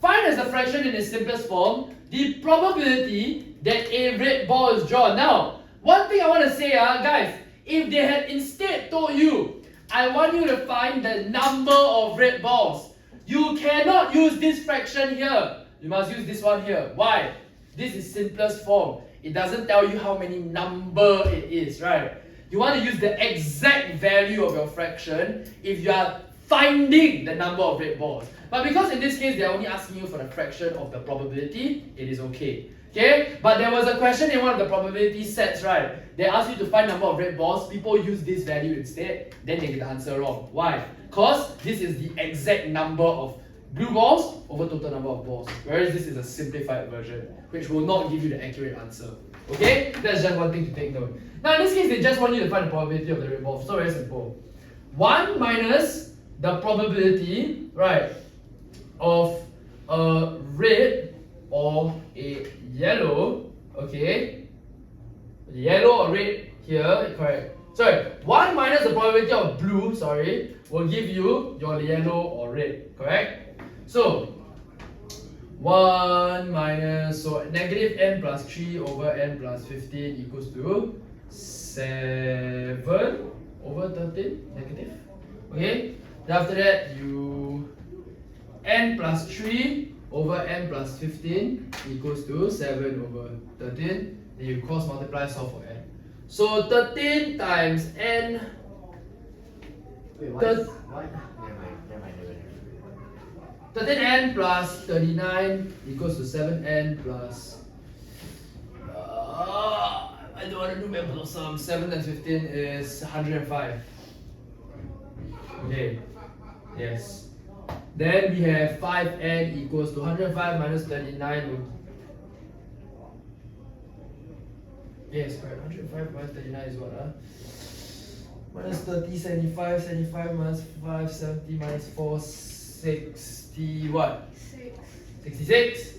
find as a fraction in its simplest form the probability that a red ball is drawn. Now, one thing I want to say, guys, if they had instead told you, I want you to find the number of red balls, you cannot use this fraction here. You must use this one here. Why? This is simplest form. It doesn't tell you how many number it is, right? You want to use the exact value of your fraction if you are finding the number of red balls. But because in this case they are only asking you for the fraction of the probability, it is okay. Okay? But there was a question in one of the probability sets, right? They asked you to find number of red balls. People use this value instead. Then they get the answer wrong. Why? Because this is the exact number of blue balls over total number of balls. Whereas this is a simplified version, which will not give you the accurate answer. Okay? That's just one thing to take note. Now in this case, they just want you to find the probability of the red balls. So very simple. 1 minus the probability, right, of a red or a yellow, okay? Yellow or red here, correct. Sorry, 1 minus the probability of blue, sorry, will give you your yellow or red, correct? So, 1 minus, so negative n plus 3 over n plus 15 equals to 7 over 13, negative. Okay? Then after that, you n plus 3 over n plus 15 equals to 7 over 13. Then you cross multiply, solve for n. So 13 times n. Wait, Thir- why? Never mind. 13n plus 39 equals to 7n plus. I don't want to do math of sum. 7 times 15 is 105. Okay. Yes. Then we have 5n equals to 105 minus 39. Yes, correct. 105 minus 39 is what? Minus 30, 75, 75 minus 5, 70 minus 4, 60 what? 6. 66?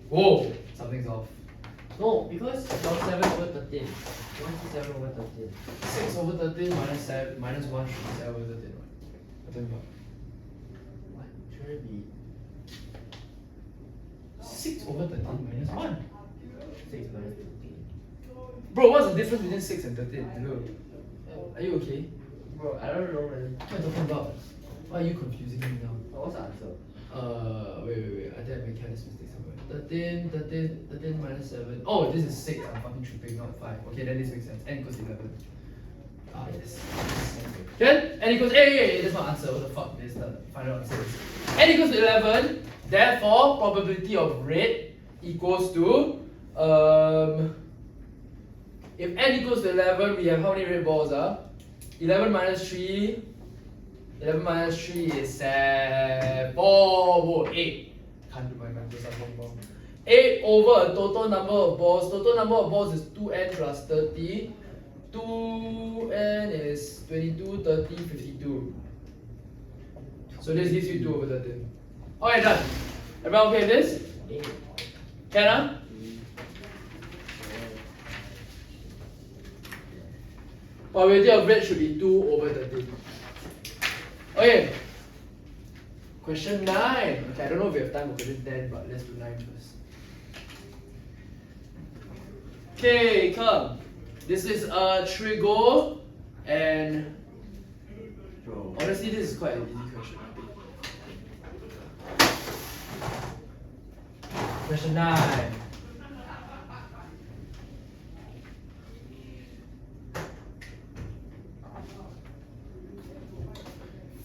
Whoa, something's off. No, because of 7 over 13. 27 over 13. 6 over 13 minus 7 minus 1 should be 7 over 13. Right? I don't know. What? Should it be 6 over 13 minus 1. 6 minus 13? Bro, what's the difference between 6 and 13? Hello. Are you okay? Bro, I don't know, man. What are you talking about? Why are you confusing me now? What's the answer? Wait. I think I made careless mistake somewhere. 13 minus 7. Oh, this is 6. I'm fucking tripping, not 5. Okay, then this makes sense. N equals 11. Ah, yes. Then, N equals. Hey, that's not answer. What the fuck? This is the final answer. N equals to 11. Therefore, probability of red equals to. If n equals to 11, we have how many red balls? 11 minus 3 11 minus 3 is 7. 4, 8. Can't do my math, just have 1 more. 8 over a total number of balls. Total number of balls is 2n plus 30. 2n is 22, 30, 52. So this gives you 2 over 13. Okay, done. Everyone okay with this? Can I? Probability of red should be 2 over 13. Okay. Question 9. Okay, I don't know if we have time for question 10, but let's do 9 first. Okay, come. This is a trigo, and honestly, this is quite an easy question. Question 9.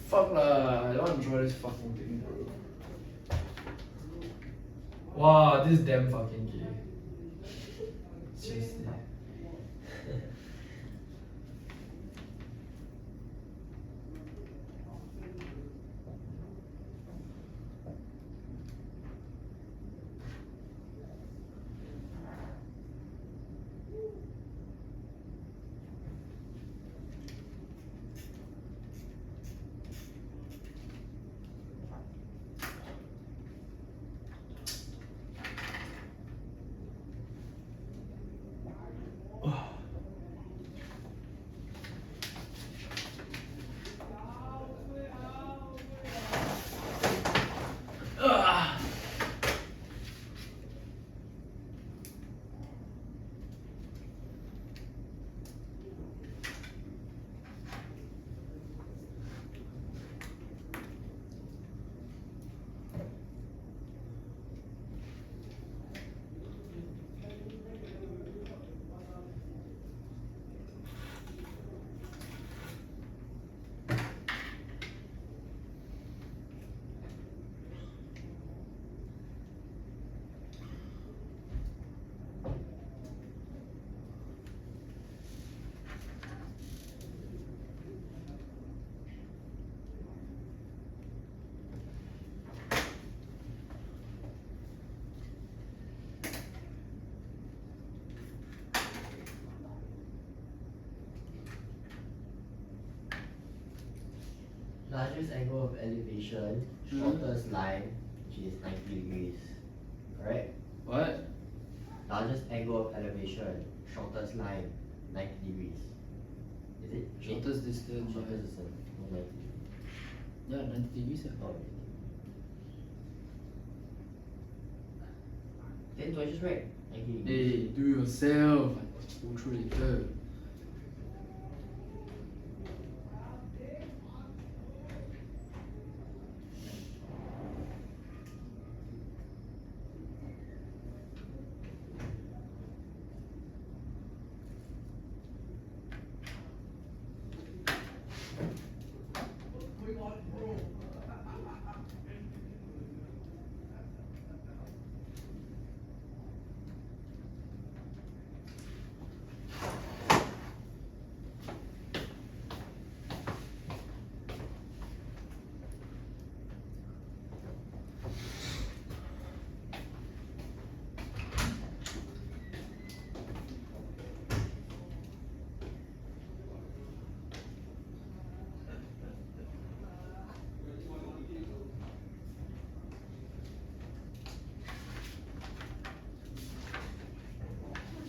Fuck lah, I don't want to draw this fucking thing, bro. Wow, this is damn fucking gay. Seriously. Largest angle of elevation, shortest line, which is 90 degrees. Correct? What? Largest angle of elevation, shortest line, 90 degrees. Is it? Shortest distance. Shortest distance, no 90 degrees. Yeah, 90 degrees. Oh, okay. Then do I just write 90 degrees? Hey, do yourself. Go through later.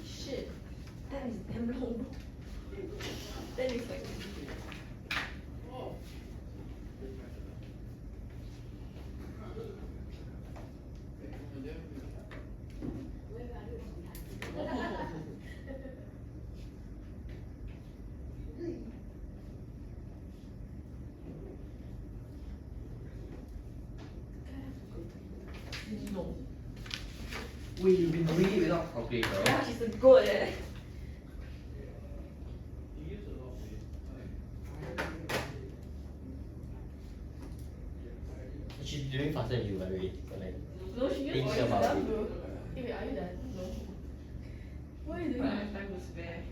Shit, that is damn long. That is like. No. Wait, you've been doing it without calculator? Yeah, she's a goat eh. She's doing faster than you, by the way. So like, No, she used Think voice about done, it. bro. Hey, wait, are you done? No. What are you doing? Time was spare.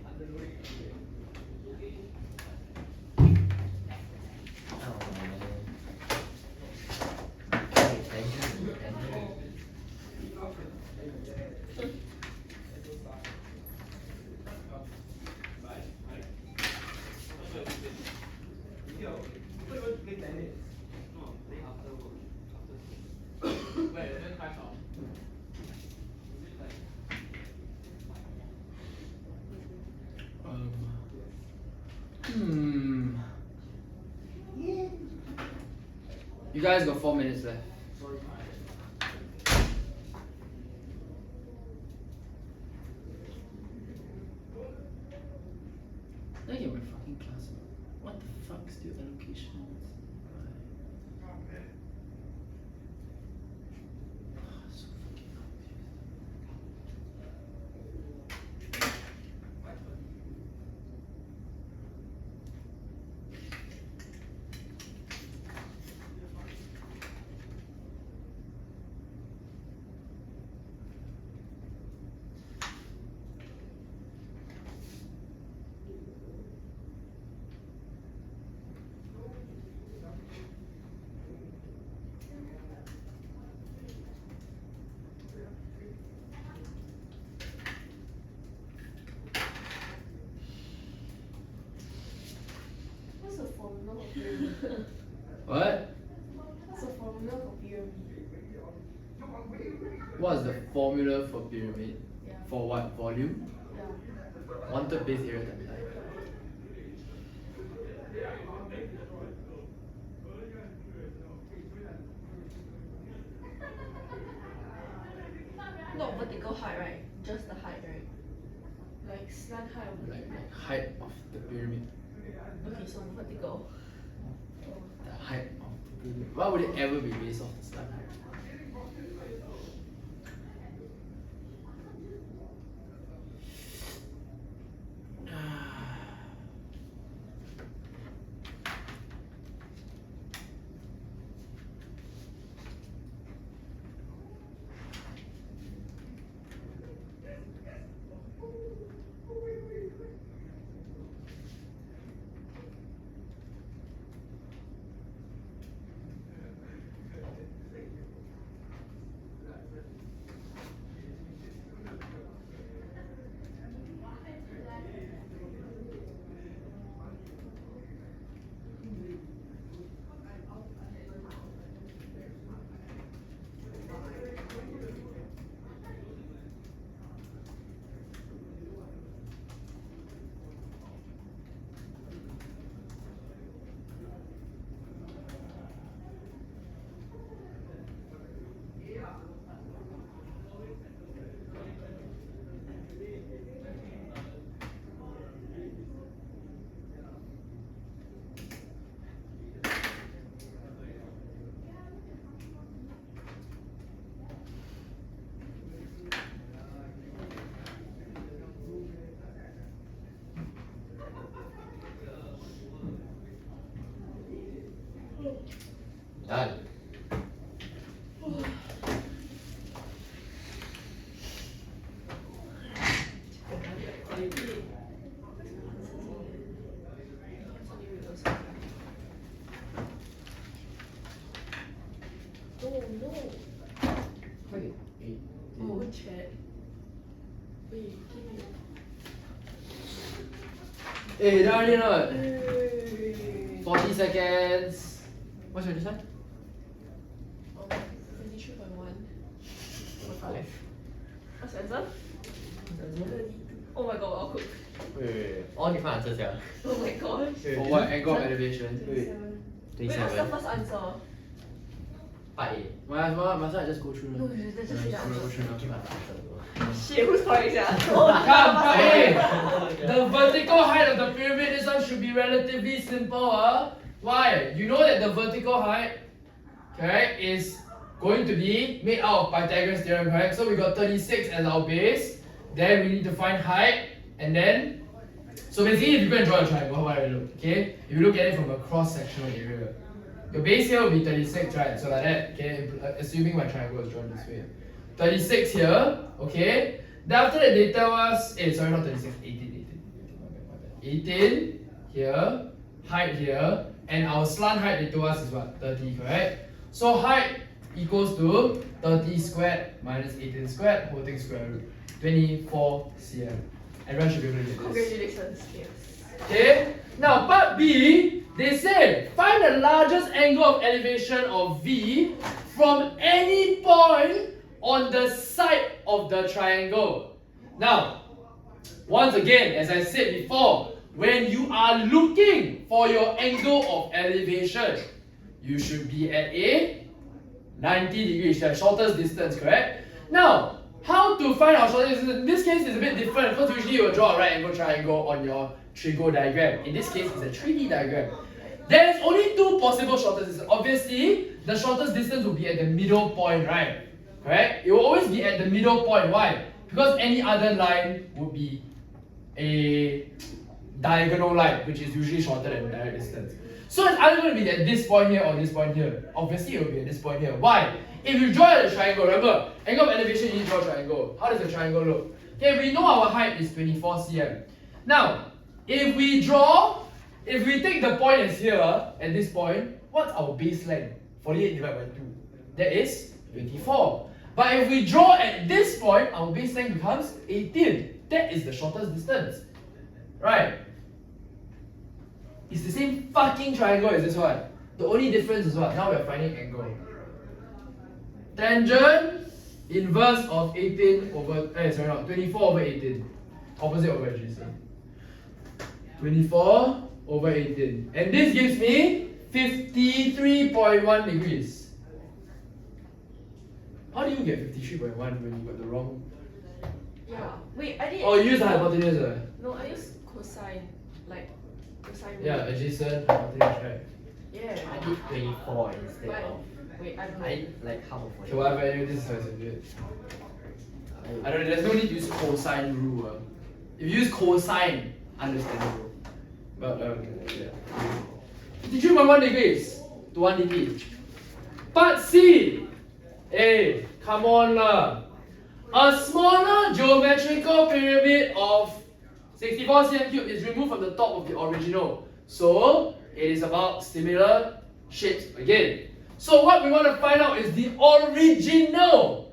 oh my You guys got 4 minutes left. Look at my fucking class. What the fuck is the allocation? So fucking confused. What's the formula for pyramid? What? What's the formula for pyramid? What's the formula for pyramid? Yeah. For what? Volume? Yeah. Wanted base area times height. Not vertical height, right? Just the height, right? Like slant height of the Like height of the pyramid. Okay, so vertical. The height of the pyramid. Why would it ever be based off the slant height? Done. Oh no. Wait. Oh, chat. Wait, give me. Hey, done or not? Hey. 40 seconds. What's your design? 23.1. 5. What's your answer? 32. Oh my god, I'll cook. Wait. All different answers here. Oh my gosh. For what angle of elevation? 27. Wait, what's the 27. first answer? Part A. Must I just go through? No, just say the go answer. through now. Give us the answer though. Shit, who's correct, yeah? Oh, Come, hey! The vertical height of the pyramid, this one should be relatively simple, huh? Why? You know that the vertical height, correct, is going to be made out of Pythagoras theorem, correct? So we got 36 as our base. Then we need to find height, and then, so basically if you go and draw a triangle, how would I look, okay? If you look at it from a cross-sectional area, your base here will be 36, right? So like that, okay? Assuming my triangle is drawn this way. 36 here, okay? Then after that they tell us, sorry, not 36, 18, my bad. 18 here, height here, and our slant height they told us is what? 30, correct? So height equals to 30 squared minus 18 squared, whole thing square root. 24 cm. Everyone should be able to get this. Congratulations, yes. Okay? Now part B, they say find the largest angle of elevation of V from any point on the side of the triangle. Now, once again, as I said before, when you are looking for your angle of elevation, you should be at a 90 degrees, the shortest distance, correct? Now, how to find our shortest distance? In this case, it's a bit different because usually you will draw a right angle triangle on your trigo diagram. In this case, it's a 3D diagram. There's only two possible shortest distances. Obviously, the shortest distance will be at the middle point, right? Correct? It will always be at the middle point. Why? Because any other line would be a diagonal line, which is usually shorter than the direct distance. So it's either going to be at this point here or this point here. Obviously, it will be at this point here. Why? If you draw a triangle, remember, angle of elevation, you need to draw a triangle. How does the triangle look? Okay, we know our height is 24 cm. Now, if we take the point as here, at this point, what's our base length? 48 divided by 2. That is 24. But if we draw at this point, our base length becomes 18. That is the shortest distance. Right? It's the same fucking triangle as this one. The only difference is what? Now we're finding angle. Tangent inverse of 18 over 24 over 18. Opposite over adjacent. 24 over 18. And this gives me 53.1 degrees. How do you get 53.1 when you got the wrong? Yeah. Wait, I did. Oh, you use the hypotenuse. No, I use cosine. Like, cosine. Yeah, adjacent, hypotenuse, right? Yeah. I did 24 instead But, of. wait, I don't know. I did like half of Okay, whatever, anyway, this is how it's good. I don't know, there's no need to use cosine rule. If you use cosine, understandable. But, yeah. 53.1 degrees to 1 degree. Part C. Hey, come on lah. A smaller geometrical pyramid of 64 cm cubed is removed from the top of the original. So, it is about similar shapes again. So what we want to find out is the original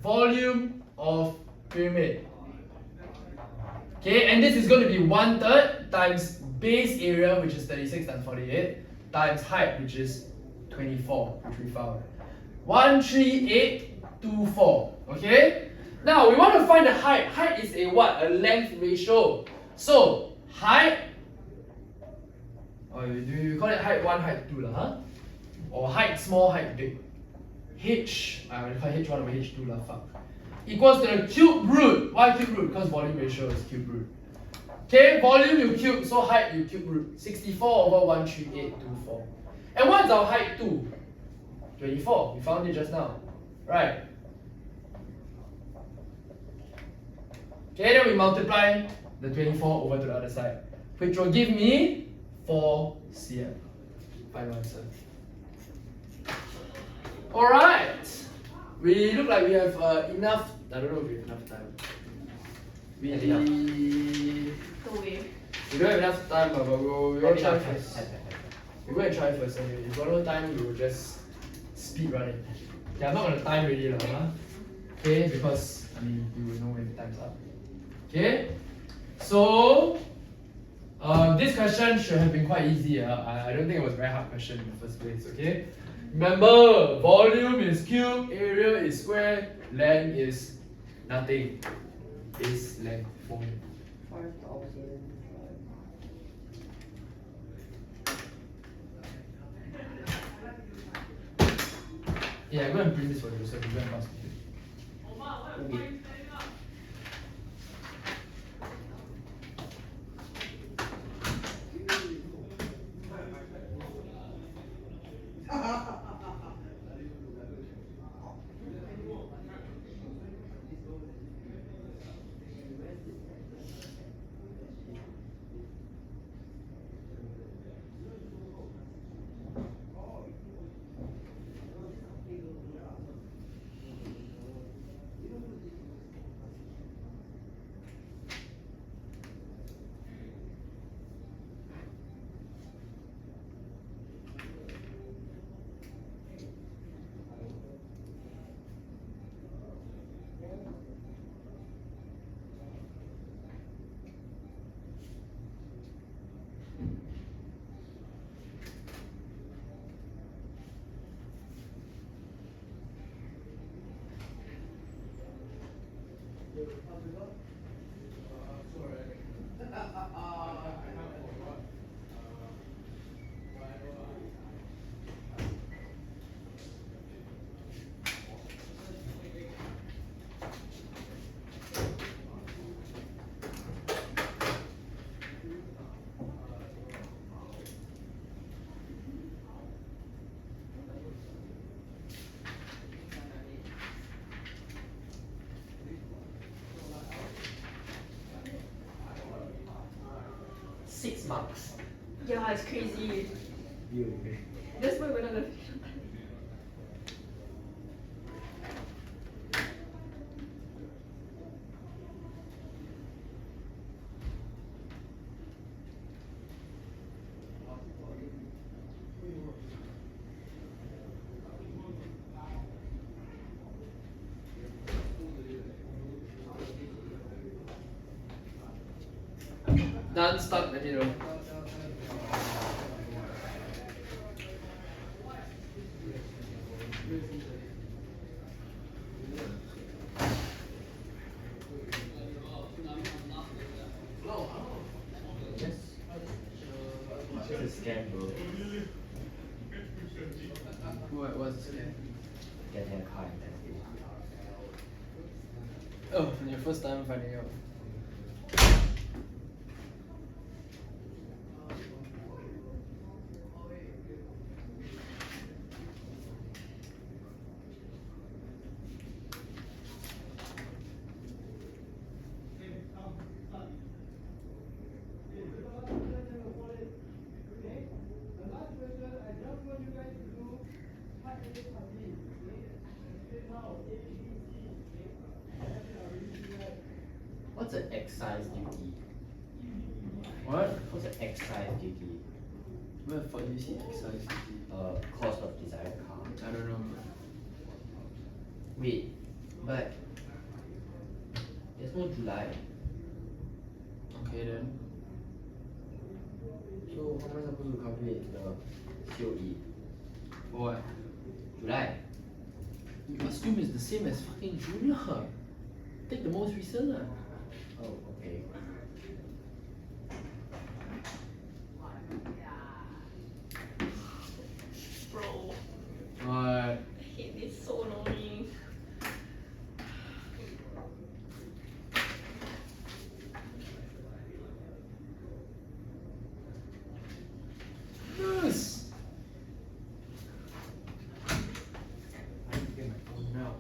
volume of pyramid. Okay, and this is going to be 1/3 times base area, which is 36 times 48, times height, which is 24, which we found. 13824. Okay? Now we want to find the height. Height is a what? A length ratio. So height, or do you call it height 1, height 2 lah, huh? Or height small, height big. I will call H1 over H2 lah, fuck. Equals to the cube root. Why cube root? Because volume ratio is cube root. Okay, volume you cube, so height you cube root. 64 over 13824. And what's our height 2? 24. We found it just now. Right. Okay, then we multiply the 24 over to the other side, which will give me 4 cm. Final answer. Alright. We look like we have enough. I don't know if we have enough time. We don't have enough time, but we'll try first. We're going to try first anyway. If we don't have time, we will just speed run it. Okay, I'm not going to time really, huh? Okay, because I mean, you will know when the time's up. Okay, so this question should have been quite easy. I don't think it was a very hard question in the first place. Okay, remember, volume is cube, area is square, length is nothing. Base length formula. 5,000. Yeah, go and print this for you so you go and pass me. Okay. 6 marks. Yeah, it's crazy. You. That's why we're not gonna finish on time. Done, start, let me know. It's just a scam, bro. What's the scam? Getting a car in Tesla. Oh, your first time finding out. What's an excise duty? What? What's an excise duty? Where the fuck do you see excise? Cost of desired car. I don't know. Wait, but there's no July. Okay then. So how am I supposed to calculate the COE? For what? July. You assume it's the same as fucking June lah. Take the most recent lah. Oh, okay. Bro, What? I hate this, so annoying. Yes. I need to get my phone now.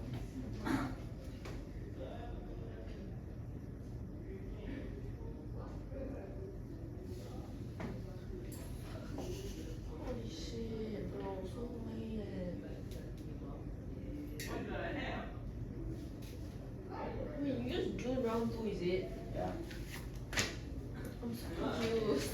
Holy shit, bro, so annoying. Wait, you use June round 2, is it? Yeah. I'm so confused.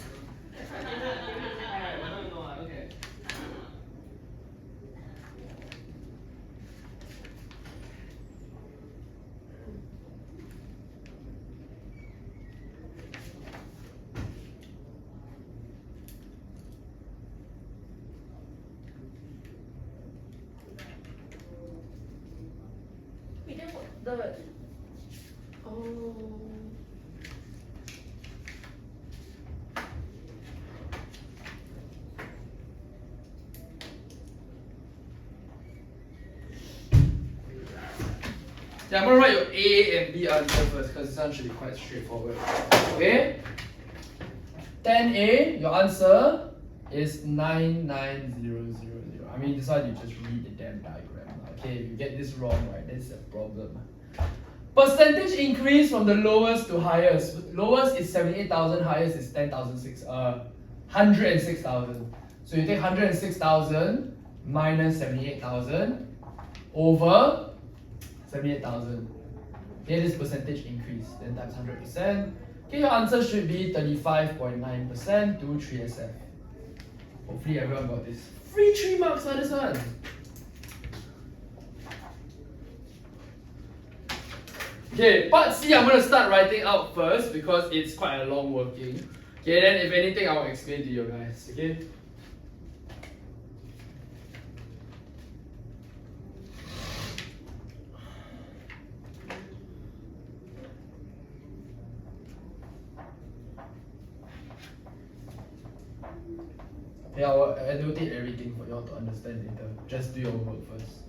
Wait, then what the... Oh... Yeah, I'm gonna write your A and B answer first because this one should be quite straightforward. Okay? 10A, your answer is 99000. I mean, this one you just read the damn diagram. Okay, if you get this wrong, right, that's a problem. Percentage increase from the lowest to highest. Lowest is 78,000, highest is 106,000. So you take 106,000 minus 78,000 over 78,000. Okay, this percentage increase, then times 100%. Okay, your answer should be 35.9% to 3SF. Hopefully everyone got this. Free 3 marks for this one. Okay, part C I'm going to start writing out first because it's quite a long working. Okay, then if anything I'll explain to you guys. Okay. Yeah, I'll annotate everything for y'all to understand later. Just do your work first.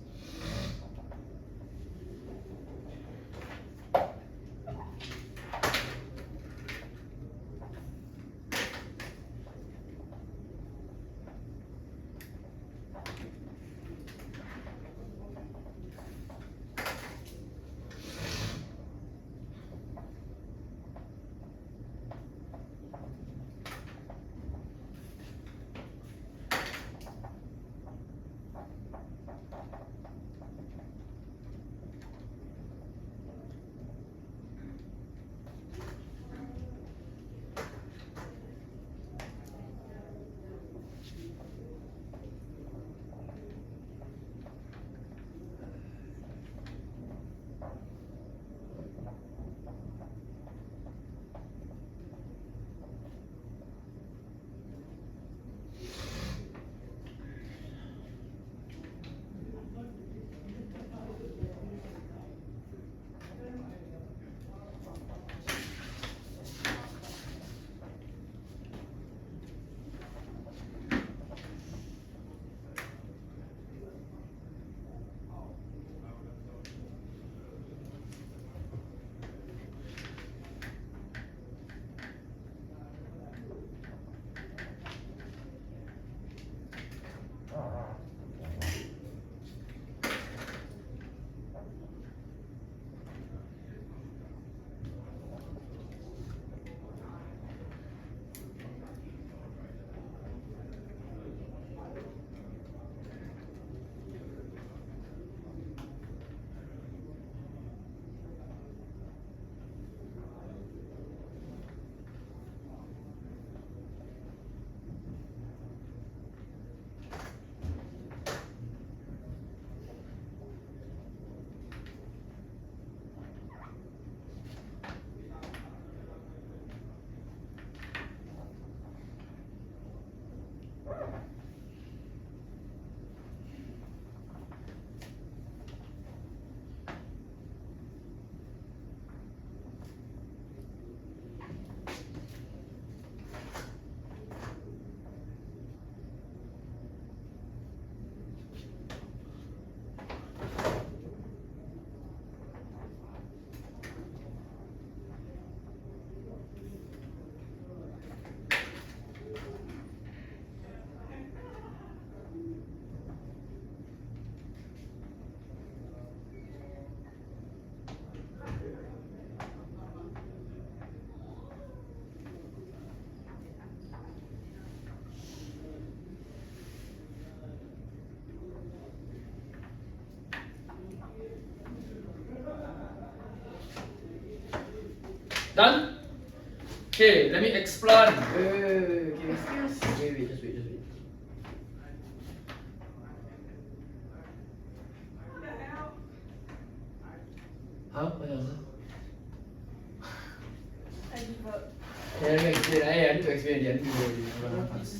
Done? Okay, let me explain. Wait, just wait. Huh? What else? I give up. Yeah, let me explain. Hey, I need to explain it. I need to go already. I'm running fast.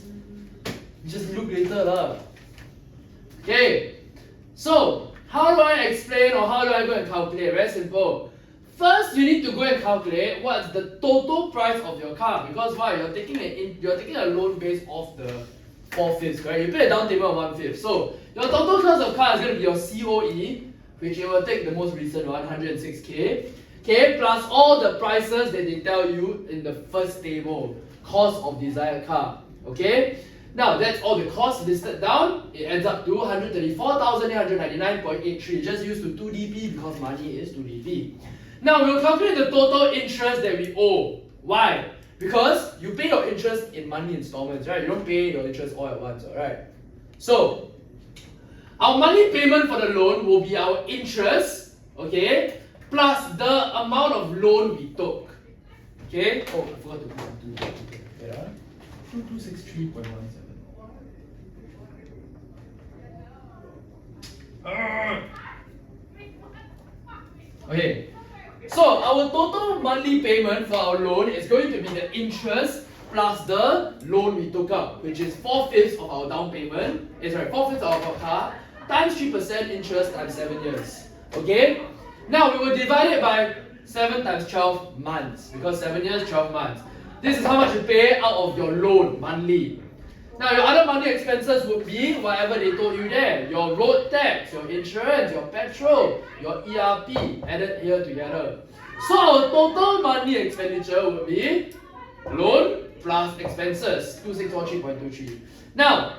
You just look later lah. Okay. So, how do I explain or how do I go and calculate? Very simple. First, you need to go and calculate what's the total price of your car, because why? You're taking a loan based off the 4/5, correct? You pay a down payment of 1/5. So your total cost of car is going to be your COE, which you will take the most recent one, 106k. Okay, plus all the prices that they tell you in the first table, cost of desired car. Okay. Now that's all the costs listed down. It adds up to 134,899.83. Just used to 2dp because money is 2dp. Now we'll calculate the total interest that we owe. Why? Because you pay your interest in monthly installments, right? You don't pay your interest all at once, alright? So our monthly payment for the loan will be our interest, okay, plus the amount of loan we took. Okay? Oh, I forgot to put on 2. Wait, 2263.17. Okay, so our total monthly payment for our loan is going to be the interest plus the loan we took out, which is 4/5 of our down payment. Sorry, 4/5 of our car times 3% interest times 7 years. Okay, now we will divide it by 7 times 12 months because 7 years, 12 months. This is how much you pay out of your loan monthly. Now your other monthly expenses would be whatever they told you there. Your road tax, your insurance, your petrol, your ERP added here together. So our total monthly expenditure would be loan plus expenses, 2643.23. Now,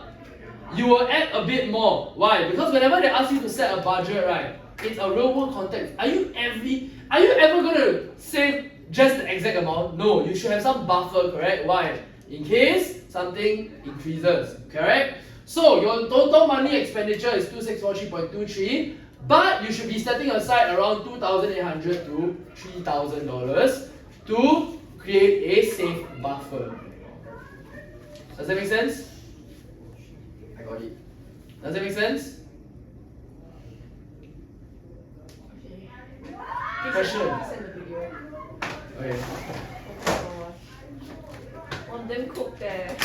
you will add a bit more. Why? Because whenever they ask you to set a budget, right, it's a real world context. Are you ever gonna save just the exact amount? No, you should have some buffer, correct? Why? In case something increases, correct? So your total monthly expenditure is 2643.23, but you should be setting aside around $2,800 to $3,000 to create a safe buffer. Does that make sense? I got it. Does that make sense? Okay. Question. Send the video. Okay. Oh my gosh. Want them cook there.